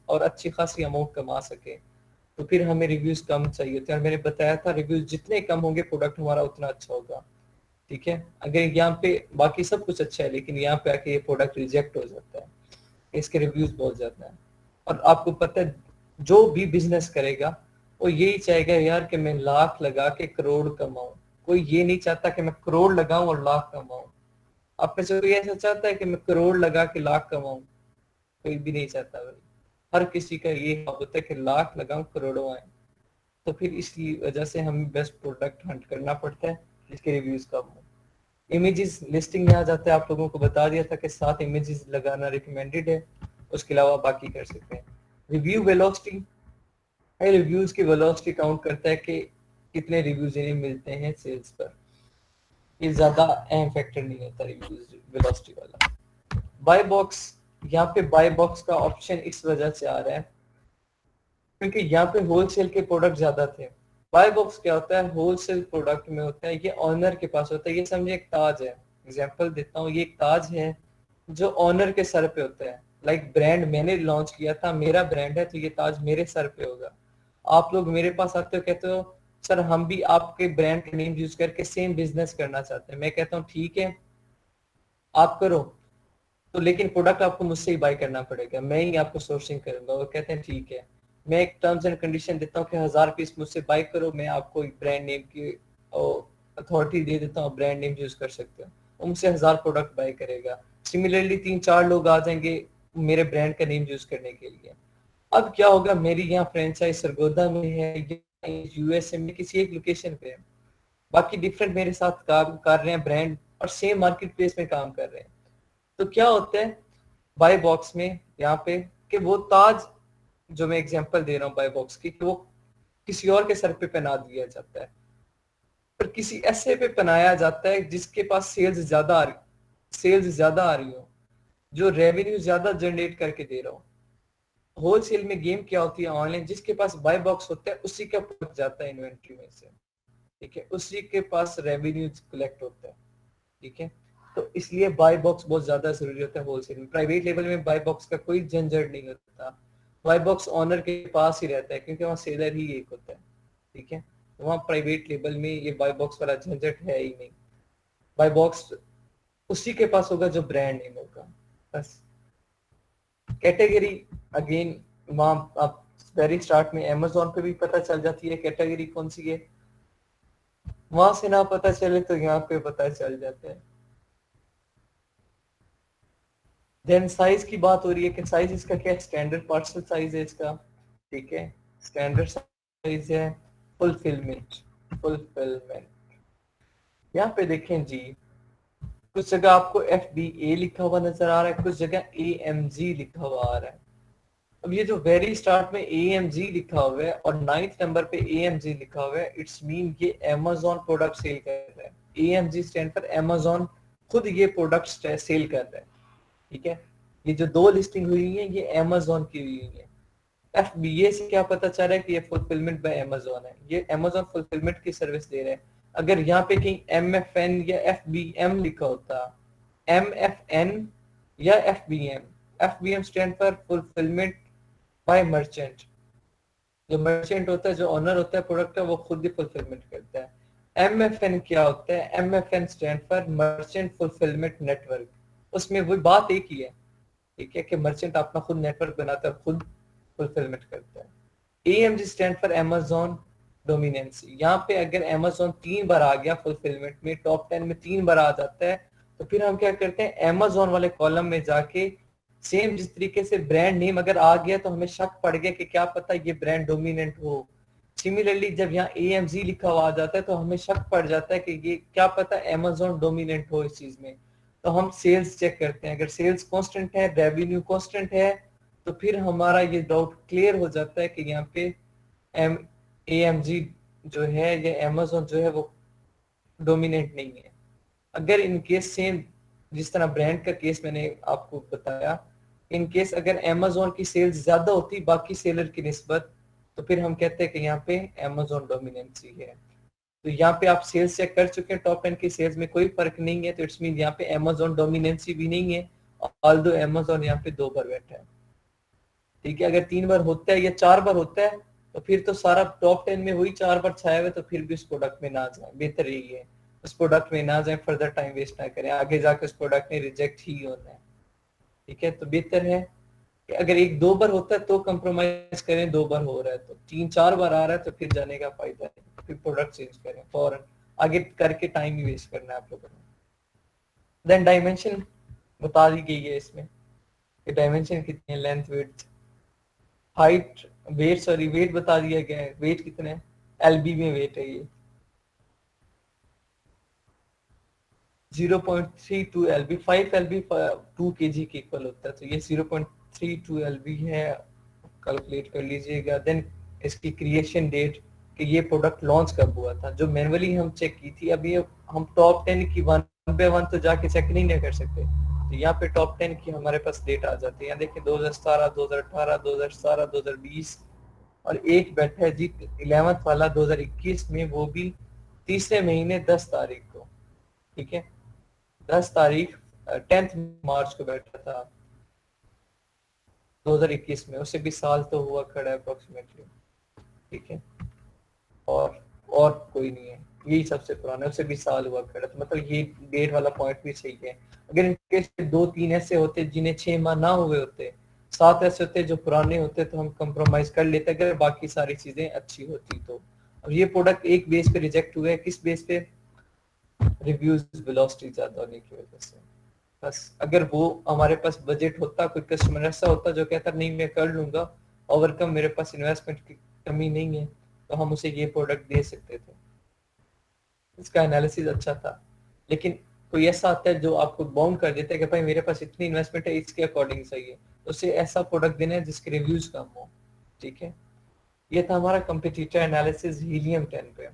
और अच्छी खासी अमाउंट कमा सके, तो फिर हमें रिव्यूज कम चाहिए थे। और मैंने बताया था रिव्यूज जितने कम होंगे प्रोडक्ट हमारा उतना अच्छा होगा। ठीक है, अगर यहाँ पे बाकी सब कुछ अच्छा है लेकिन यहाँ पे आके ये प्रोडक्ट रिजेक्ट हो जाता है, इसके रिव्यूज बहुत ज्यादा है। और आपको पता है जो भी बिजनेस करेगा वो यही चाहेगा यार कि मैं लाख लगा के करोड़ कमाऊं, कोई ये नहीं चाहता कि मैं करोड़ लगाऊं और लाख कमाऊं। आप में से कोई ऐसा चाहता है कि मैं करोड़ लगा के लाख कमाऊं? कोई भी नहीं चाहता भाई, हर किसी का ये होता है कि लाख लगाऊं करोड़ों आए। तो फिर इसकी वजह से हमें बेस्ट प्रोडक्ट हंट करना पड़ता है जिसके रिव्यूज कम हो। इमेजेस लिस्टिंग में आ जाता है, आप लोगों को बता दिया था कि 7 इमेजेस लगाना रिकमेंडेड है, उसके अलावा बाकी कर सकते हैं। रिव्यू वेलोसिटी है, रिव्यूज की वेलोसिटी काउंट करता है कि कितने रिव्यूज इन्हें मिलते हैं सेल्स पर। ये ज्यादा अहम फैक्टर नहीं होता रिव्यूज वेलोसिटी वाला। बाय बॉक्स, यहाँ पे बाय बॉक्स का ऑप्शन इस वजह से आ रहा है क्योंकि यहाँ पे होलसेल के प्रोडक्ट ज्यादा थे। बाय बॉक्स क्या होता है, होलसेल प्रोडक्ट में होता है, ये ऑनर के पास होता है। ये समझे एक ताज है, एग्जांपल देता हूँ, ये एक ताज है जो ऑनर के सर पे होता है। लाइक ब्रांड मैंने लॉन्च किया था, मेरा ब्रांड है, तो ये ताज मेरे सर पे होगा। आप लोग मेरे पास आते हो, कहते हो सर हम भी आपके ब्रांड का नेम यूज करके सेम बिजनेस करना चाहते हैं। मैं कहता हूँ ठीक है आप करो, तो लेकिन प्रोडक्ट आपको मुझसे ही बाय करना पड़ेगा, मैं ही आपको सोर्सिंग करूंगा। वो कहते हैं ठीक है। मैं एक टर्म्स एंड कंडीशन देता हूँ कि 1000 पीस मुझसे बाय करो, मैं आपको एक ब्रांड नेम की अथॉरिटी दे देता हूँ, ब्रांड नेम यूज कर सकते हो। वो मुझसे 1000 प्रोडक्ट बाय करेगा। सिमिलरली 3-4 लोग आ जाएंगे मेरे ब्रांड का नेम यूज करने के लिए। अब क्या होगा, मेरी यहाँ फ्रेंचाइज सरगोदा में है, यूएसए में किसी एक लोकेशन पे है, बाकी डिफरेंट मेरे साथ काम कर रहे हैं ब्रांड और सेम मार्केट प्लेस में काम कर रहे हैं। तो क्या होता है बाय बॉक्स में यहाँ पे कि वो ताज जो मैं एग्जांपल दे रहा हूँ बाय बॉक्स की, कि वो किसी और के सर पे पहना दिया जाता है, पर किसी ऐसे पे पहनाया जाता है जिसके पास सेल्स ज्यादा आ रही हो, जो रेवेन्यू ज्यादा जनरेट करके दे रहा हो। होलसेल में गेम क्या होती है, ऑनलाइन जिसके पास बाय बॉक्स होता है उसी का प्रोडक्ट जाता है इन्वेंट्री में से, ठीक है, उसी के पास रेवेन्यू कलेक्ट होता है, ठीक है। तो इसलिए बाय बॉक्स बहुत ज्यादा जरूरी होता है होलसेल में। प्राइवेट लेवल में बाय बॉक्स का कोई झंझट नहीं होता, बाय बॉक्स ऑनर के पास ही रहता है क्योंकि वहाँ सेलर ही एक होता है, ठीक है। तो वहाँ प्राइवेट लेवल में ये बाय बॉक्स वाला झंझट है ही नहीं। बाय बॉक्स उसी के पास होगा जो ब्रांड नेम होगा, बस। कैटेगरी अगेन वहाँ आप वेरी स्टार्ट में अमेजोन पे भी पता चल जाती है कैटेगरी कौन सी है, वहां से ना पता चले तो यहाँ पे पता चल जाता है। देन साइज की बात हो रही है कि साइज इसका क्या है, स्टैंडर्ड पार्सल साइज है इसका, ठीक है, स्टैंडर्ड साइज है। फुलफिलमेंट यहाँ पे देखें जी, कुछ जगह आपको FBA लिखा हुआ नजर आ रहा है, कुछ जगह AMG लिखा हुआ आ रहा है। अब ये जो वेरी स्टार्ट में AMG लिखा हुआ है और 9th नंबर पे AMG लिखा हुआ है, इट्स मीन ये Amazon प्रोडक्ट सेल कर रहा है। AMG स्टैंड पर Amazon खुद ये प्रोडक्ट सेल कर रहा है, ठीक है। ये जो दो लिस्टिंग हुई है ये Amazon की हुई है। FBA से क्या पता चल रहा है कि ये फुलफिलमेंट बाय Amazon है, ये Amazon फुलफिलमेंट की सर्विस दे रहा है। अगर यहाँ पे कहीं MFN या FBM लिखा होता, MFN या FBM स्टैंड पर फुलफिलमेंट बाय मर्चेंट। जो मर्चेंट होता है, जो ऑनर होता है प्रोडक्ट का, वो खुद ही फुलफिलमेंट करता है। MFN क्या होता है, MFN स्टैंड पर मर्चेंट फुलफिलमेंट नेटवर्क। उसमें वही बात एक ही है, ठीक है, कि मर्चेंट अपना खुद नेटवर्क बनाता है, खुद फुलफिलमेंट करता है। AMG stand for Amazon dominancy. यहाँ पे अगर Amazon 3 बार आ गया फुलफिलमेंट में, टॉप 10 में 3 बार आ जाता है, तो फिर हम क्या करते हैं, Amazon वाले कॉलम में जाके सेम जिस तरीके से ब्रांड नेम अगर आ गया तो हमें शक पड़ गया कि क्या पता ये ब्रांड डोमिनेंट हो। सिमिलरली जब यहाँ AMG लिखा हुआ आ जाता है तो हमें शक पड़ जाता है कि ये क्या पता Amazon डोमिनेंट हो इस चीज में। तो हम सेल्स चेक करते हैं, अगर सेल्स कांस्टेंट है, रेवेन्यू कांस्टेंट है, तो फिर हमारा ये डाउट क्लियर हो जाता है कि यहाँ पे AMG जो है या Amazon जो है वो डोमिनेंट नहीं है। अगर इन केस सेम जिस तरह ब्रांड का केस मैंने आपको बताया, इन केस अगर Amazon की सेल्स ज्यादा होती बाकी सेलर की निस्बत, तो फिर हम कहते हैं कि यहाँ पे Amazon डोमिनेंसी है। तो यहाँ पे आप सेल्स चेक कर चुके हैं, टॉप 10 की सेल्स में कोई फर्क नहीं है, तो इट्स मीन यहाँ पे Amazon डोमिनेंसी भी नहीं है, ऑल्दो Amazon यहाँ पे 2 बार बैठा है, ठीक है। अगर 3 बार होता है या 4 बार होता है तो फिर तो सारा टॉप 10 में वही 4 बार छाया हुआ, तो फिर भी उस प्रोडक्ट में ना जाए, बेहतर यही है उस प्रोडक्ट में ना जाए, फर्दर टाइम वेस्ट ना करें, आगे जाकर उस प्रोडक्ट ने रिजेक्ट ही होना है, ठीक है। तो बेहतर है कि अगर 1-2 बार होता है तो कंप्रोमाइज करें, 2 बार हो रहा है तो 3-4 बार आ रहा है तो फिर जाने का फायदा है, फिर प्रोडक्ट चेंज करें फौरन, आगे करके टाइम ही वेस्ट करना है आप लोगों ने। देन डायमेंशन बता दी गई है इसमें कि डायमेंशन कितने, length, width, height, weight, sorry weight बता दिया गया है, वेट कितने है, LB में वेट है ये 0.32 LB, 5 LB 2 kg के इक्वल होता है, तो ये 0.32 LB है कैलकुलेट कर लीजिएगा। देन इसकी क्रिएशन डेट कि ये प्रोडक्ट लॉन्च कब हुआ था, जो मैनुअली हम चेक की थी। अभी हम टॉप 10 की 1 बाय 1 तो जाके चेक नहीं कर सकते, तो यहाँ पे टॉप 10 की हमारे पास डेट आ जाती है। यहाँ देखिए 2017, 2018, 2017, 2020 और एक बैठा है जी 11th वाला 2021 में, वो भी तीसरे महीने 10 तारीख को, ठीक है 10 तारीख 10th मार्च को बैठा था 2021 में। उससे भी साल तो हुआ खड़ा है अप्रोक्सीमेटली, ठीक है। और कोई नहीं है, यही सबसे पुराना है, उससे भी साल हुआ खड़ा। तो मतलब ये डेट वाला पॉइंट भी सही है। अगर इनके 2-3 ऐसे होते जिन्हें 6 माह ना हुए होते, 7 ऐसे होते जो पुराने होते, तो हम कंप्रोमाइज कर लेते अगर बाकी सारी चीजें अच्छी होती तो। अब ये प्रोडक्ट एक बेस पे रिजेक्ट हुए, किस बेस पे? रिव्यूज वेलोसिटी ज्यादा होने की वजह से। बस अगर वो हमारे पास बजट होता, कोई कस्टमर ऐसा होता जो कहता नहीं मैं कर लूंगा ओवरकम, मेरे पास इन्वेस्टमेंट की कमी नहीं है, तो हम उसे ये प्रोडक्ट दे सकते थे। इसका एनालिसिस अच्छा था। लेकिन कोई ऐसा आता है जो आपको बाउंड कर देता है कि भाई मेरे पास इतनी इन्वेस्टमेंट है, इसके अकॉर्डिंग सही है, तो उसे ऐसा प्रोडक्ट देना है जिसके रिव्यूज कम हो, ठीक है। ये था हमारा कंपटीटर एनालिसिस हीलियम 10 पे।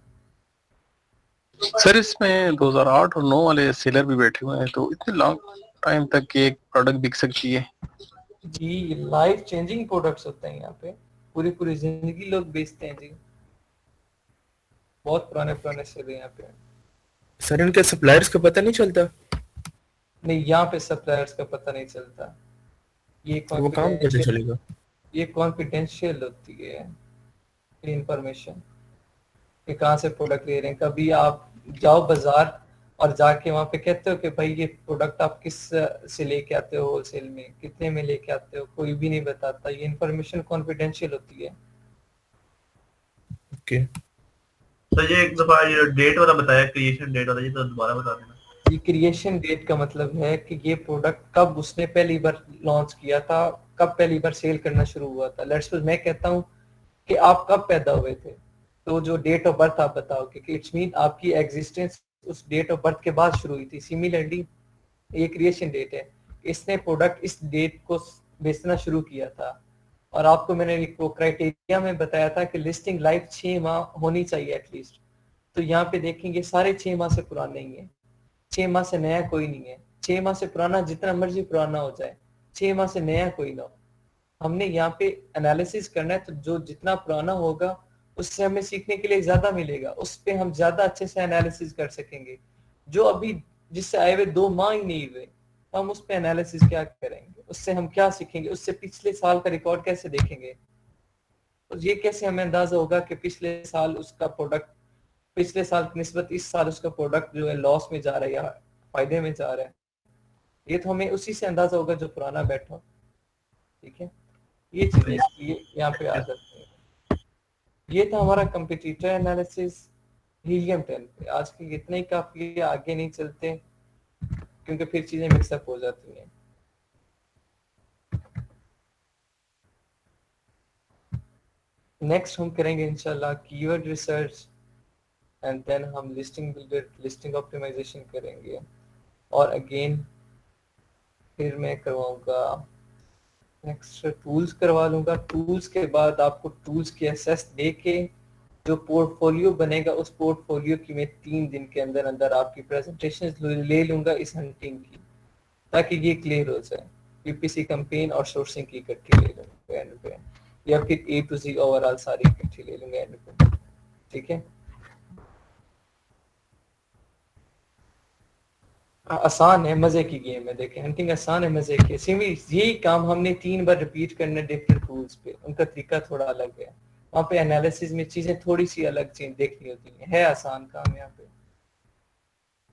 सर इसमें 2008 और 9 वाले सेलर भी बैठे हुए हैं, तो इतने लॉन्ग टाइम तक एक प्रोडक्ट बिक सकती है?
जी लाइफ चेंजिंग प्रोडक्ट्स होते हैं यहाँ पे, पूरी पूरी जिंदगी लोग बेचते हैं जी। बहुत पुराने पुराने सेलर यहाँ पे।
सर इनके सप्लायर्स का पता नहीं चलता?
नहीं, यहाँ पे सप्लायर्स का पता नहीं चलता। ये
वो काम कैसे चलेगा?
ये कॉन्फिडेंशियल होती है इंफॉर्मेशन कि कहाँ से प्रोडक्ट ले रहे हैं। कभी आप जाओ बाजार और जाके वहां पे कहते हो कि भाई ये प्रोडक्ट आप किस से लेके आते हो, होलसेल में कितने में लेके आते हो, कोई भी नहीं बताता। ये इंफॉर्मेशन कॉन्फिडेंशियल होती है।
ओके।
तो ये एक दफा ये डेट वाला बताया, क्रिएशन डेट वाला, ये तो दोबारा बता देना।
ये क्रिएशन डेट का मतलब है कि ये प्रोडक्ट कब उसने पहली बार लॉन्च किया था, कब पहली बार सेल करना शुरू हुआ था। लेट्स सपोज मैं कहता हूँ कि आप कब पैदा हुए थे, तो जो डेट ऑफ बर्थ आप बताओ कि इट्स मीन आपकी एग्जिस्टेंस उस डेट ऑफ बर्थ के बाद शुरू हुई थी। सिमिलरली ये क्रिएशन डेट है, इसने प्रोडक्ट इस डेट को बेचना शुरू किया था, और आपको मैंने वो क्राइटेरिया में बताया था कि लिस्टिंग लाइफ 6 माह होनी चाहिए एटलीस्ट। तो यहाँ पे देखेंगे सारे 6 माह से पुराने ही है, 6 माह से नया कोई नहीं है। 6 माह से पुराना जितना मर्जी पुराना हो जाए, 6 माह से नया कोई ना हो। हमने यहाँ पे एनालिसिस करना है, तो जो जितना पुराना होगा उससे हमें सीखने के लिए ज्यादा मिलेगा, उस पे हम ज्यादा अच्छे से एनालिसिस कर सकेंगे। जो अभी जिससे आए हुए 2 माह ही नहीं हुए, तो हम उस पे एनालिसिस क्या करेंगे, उससे हम क्या सीखेंगे, उससे पिछले साल का रिकॉर्ड कैसे देखेंगे, तो ये कैसे हमें अंदाजा होगा कि पिछले साल उसका प्रोडक्ट, पिछले साल की निस्बत इस साल उसका प्रोडक्ट जो है लॉस में जा रहा है या फायदे में जा रहा है। ये तो हमें उसी से अंदाजा होगा जो पुराना बैठा हो, ठीक है। ये चीजें इसलिए यहाँ पे आ जाती है। ये था हमारा कंपटीटर एनालिसिस हीलियम 10 पे। आज के इतना ही काफी है, आगे नहीं चलते क्योंकि फिर चीजें मिक्सअप हो जाती हैं। नेक्स्ट हम करेंगे इंशाल्लाह कीवर्ड रिसर्च, एंड देन हम लिस्टिंग बिल्डर, लिस्टिंग ऑप्टिमाइजेशन करेंगे। और अगेन फिर मैं करवाऊंगा नेक्स्ट टूल्स करवा लूंगा। टूल्स के बाद आपको टूल्स की एसेस देके जो पोर्टफोलियो बनेगा, उस पोर्टफोलियो की मैं 3 दिन के अंदर अंदर आपकी प्रेजेंटेशन ले लूंगा इस हंटिंग की, ताकि ये क्लियर हो जाए। पीपीसी कैंपेन और सोर्सिंग की इकट्ठी ले लूंगा एंड पे, या फिर ए टू जी ओवरऑल सारी इकट्ठी ले लूंगा एंड पे, ठीक है। आसान है, मजे की गेम है। देखें हंटिंग आसान है, मजे की। सिमी यही काम हमने 3 बार रिपीट करना डिफरेंट टूल्स पे, उनका तरीका थोड़ा अलग है। वहाँ पे एनालिसिस में चीजें थोड़ी सी अलग चीज देखनी होती है आसान काम यहाँ पे,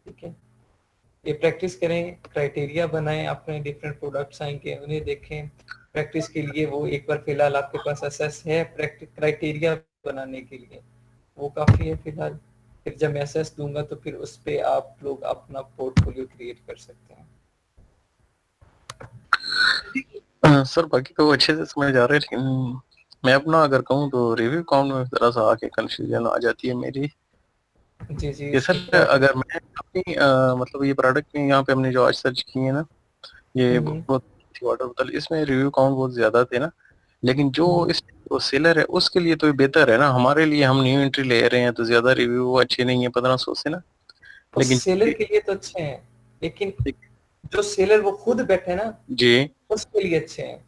ठीक है। ये प्रैक्टिस करें, क्राइटेरिया बनाएं, अपने डिफरेंट प्रोडक्ट्स आएंगे उन्हें देखें। प्रैक्टिस के लिए वो एक बार फिलहाल आपके पास एसेस है, प्रैक्टिस क्राइटेरिया बनाने के लिए वो काफी है फिलहाल। फिर जब मैं एसेस दूंगा तो फिर उस पे आप लोग अपना पोर्टफोलियो क्रिएट कर सकते हैं।
सर बाकी तो अच्छे से समझ आ रहे हैं, लेकिन मैं अपना अगर कहूँ तो रिव्यू काउंट में जरा सा आके कंफ्यूजन आ जाती है मेरी।
जी जी
ये सर अगर मैं अपनी मतलब ये प्रोडक्ट में यहाँ पे हमने जो आज सर्च किए ना, ये बहुत अच्छी वाटर बोतल, इसमें रिव्यू काउंट बहुत ज्यादा थे ना, लेकिन जो इस वो सेलर है उसके लिए तो ये बेहतर है ना, हमारे लिए हम न्यू एंट्री ले रहे हैं तो ज्यादा रिव्यू अच्छे नहीं है 1500 से ना।
और
लेकिन
सेलर के लिए तो अच्छे हैं, लेकिन जो सेलर वो खुद बैठे ना
जी
उसके लिए अच्छे हैं।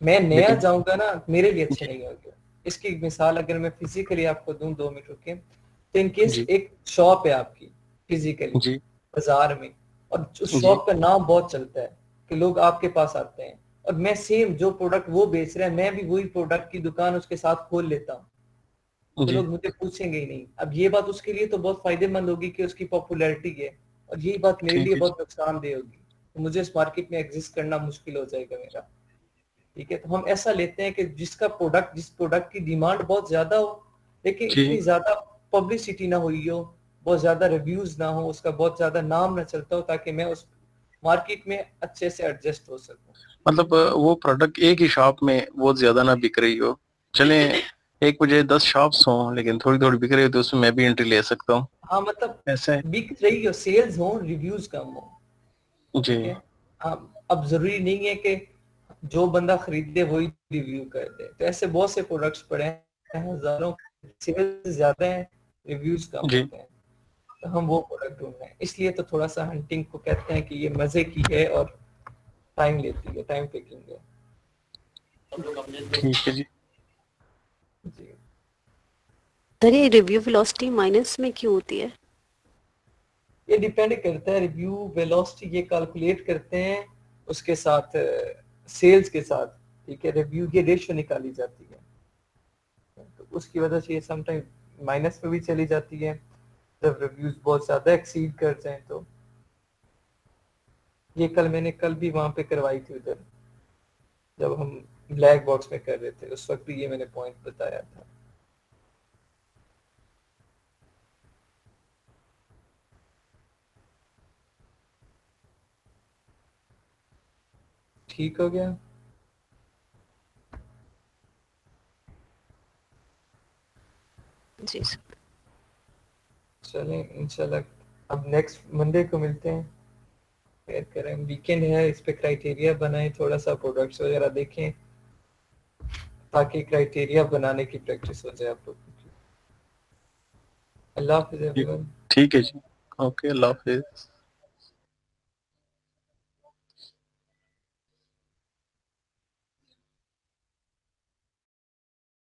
मैं नया
लेकिन
जाऊंगा ना, मेरे लिए अच्छे
जी
नहीं होंगे। इसकी एक मिसाल अगर मैं फिजिकली आपको दूं 2 मिनट रुके, तो इनकेस
जी
एक शॉप है आपकी फिजिकली
जी
बाजार में, और उस
जी
शॉप का नाम बहुत चलता है कि लोग आपके पास आते हैं, और मैं सेम जो प्रोडक्ट वो बेच रहा है मैं भी वही प्रोडक्ट की दुकान उसके साथ खोल लेता हूँ, तो
जी
लोग मुझे पूछेंगे ही नहीं। अब ये बात उसके लिए तो बहुत फायदेमंद होगी कि उसकी पॉपुलैरिटी है, और यही बात मेरे
ठीक
लिए
है
बहुत नुकसानदेह होगी, तो मुझे इस मार्केट में एग्जिस्ट करना मुश्किल हो जाएगा मेरा। ठीक है, तो हम ऐसा लेते हैं कि जिस प्रोडक्ट की डिमांड बहुत ज्यादा हो, लेकिन
जी
इतनी ज्यादा पब्लिसिटी ना हुई हो, बहुत ज्यादा रिव्यूज ना हो, उसका बहुत ज्यादा नाम ना चलता हो, ताकि मैं उस मार्केट में अच्छे से एडजस्ट हो सकूं।
मतलब वो प्रोडक्ट एक ही शॉप में बहुत ज्यादा ना बिक रही हो, चले एक बजे 10 शॉप्स हों लेकिन थोड़ी थोड़ी बिक रही हो तो उसमें मैं भी एंट्री ले सकता हूँ,
हाँ मतलब
ऐसा है।
बिक रही हो, सेल्स हो, रिव्यूज कम हो।
जी
ठीक है। हाँ, अब जरूरी नहीं है कि जो बंदा खरीदे वही रिव्यू कर दे, तो ऐसे बहुत से प्रोडक्ट्स पड़े हैं हजारों, सेल्स ज्यादा है, रिव्यूज कम
जी
होते हैं, तो हम वो प्रोडक्ट ढूंढ रहे हैं। इसलिए तो थोड़ा सा हंटिंग को कहते हैं कि ये मजे की है और टाइम लेती है, टाइम टेकिंग है।
ठीक है जी।
जी।
सर ये रिव्यू वेलोसिटी माइनस में क्यों होती है?
ये डिपेंड करता है, रिव्यू वेलोसिटी ये कैलकुलेट करते हैं उसके साथ, सेल्स के साथ। ठीक है, रिव्यू की रेशियो निकाली जाती है, तो उसकी वजह से ये समटाइम माइनस में भी चली जाती है जब रिव्यूज बहुत ज्यादा एक्सीड कर जाएं। तो ये मैंने कल भी वहां पे करवाई थी उधर, जब हम ब्लैक बॉक्स में कर रहे थे उस वक्त भी ये मैंने पॉइंट बताया था। ठीक हो गया।
जी सर।
चलें इंशाल्लाह अब नेक्स्ट मंडे को मिलते हैं, फिर करें, वीकेंड है, इस पे क्राइटेरिया बनाएं, थोड़ा सा प्रोडक्ट्स वगैरह देखें, ताकि क्राइटेरिया बनाने की प्रैक्टिस हो जाए आप लोगों की। अल्लाह हाफिज़
ठीक
एवरीवन।
ठीक है जी। ओके, अल्लाह हाफिज।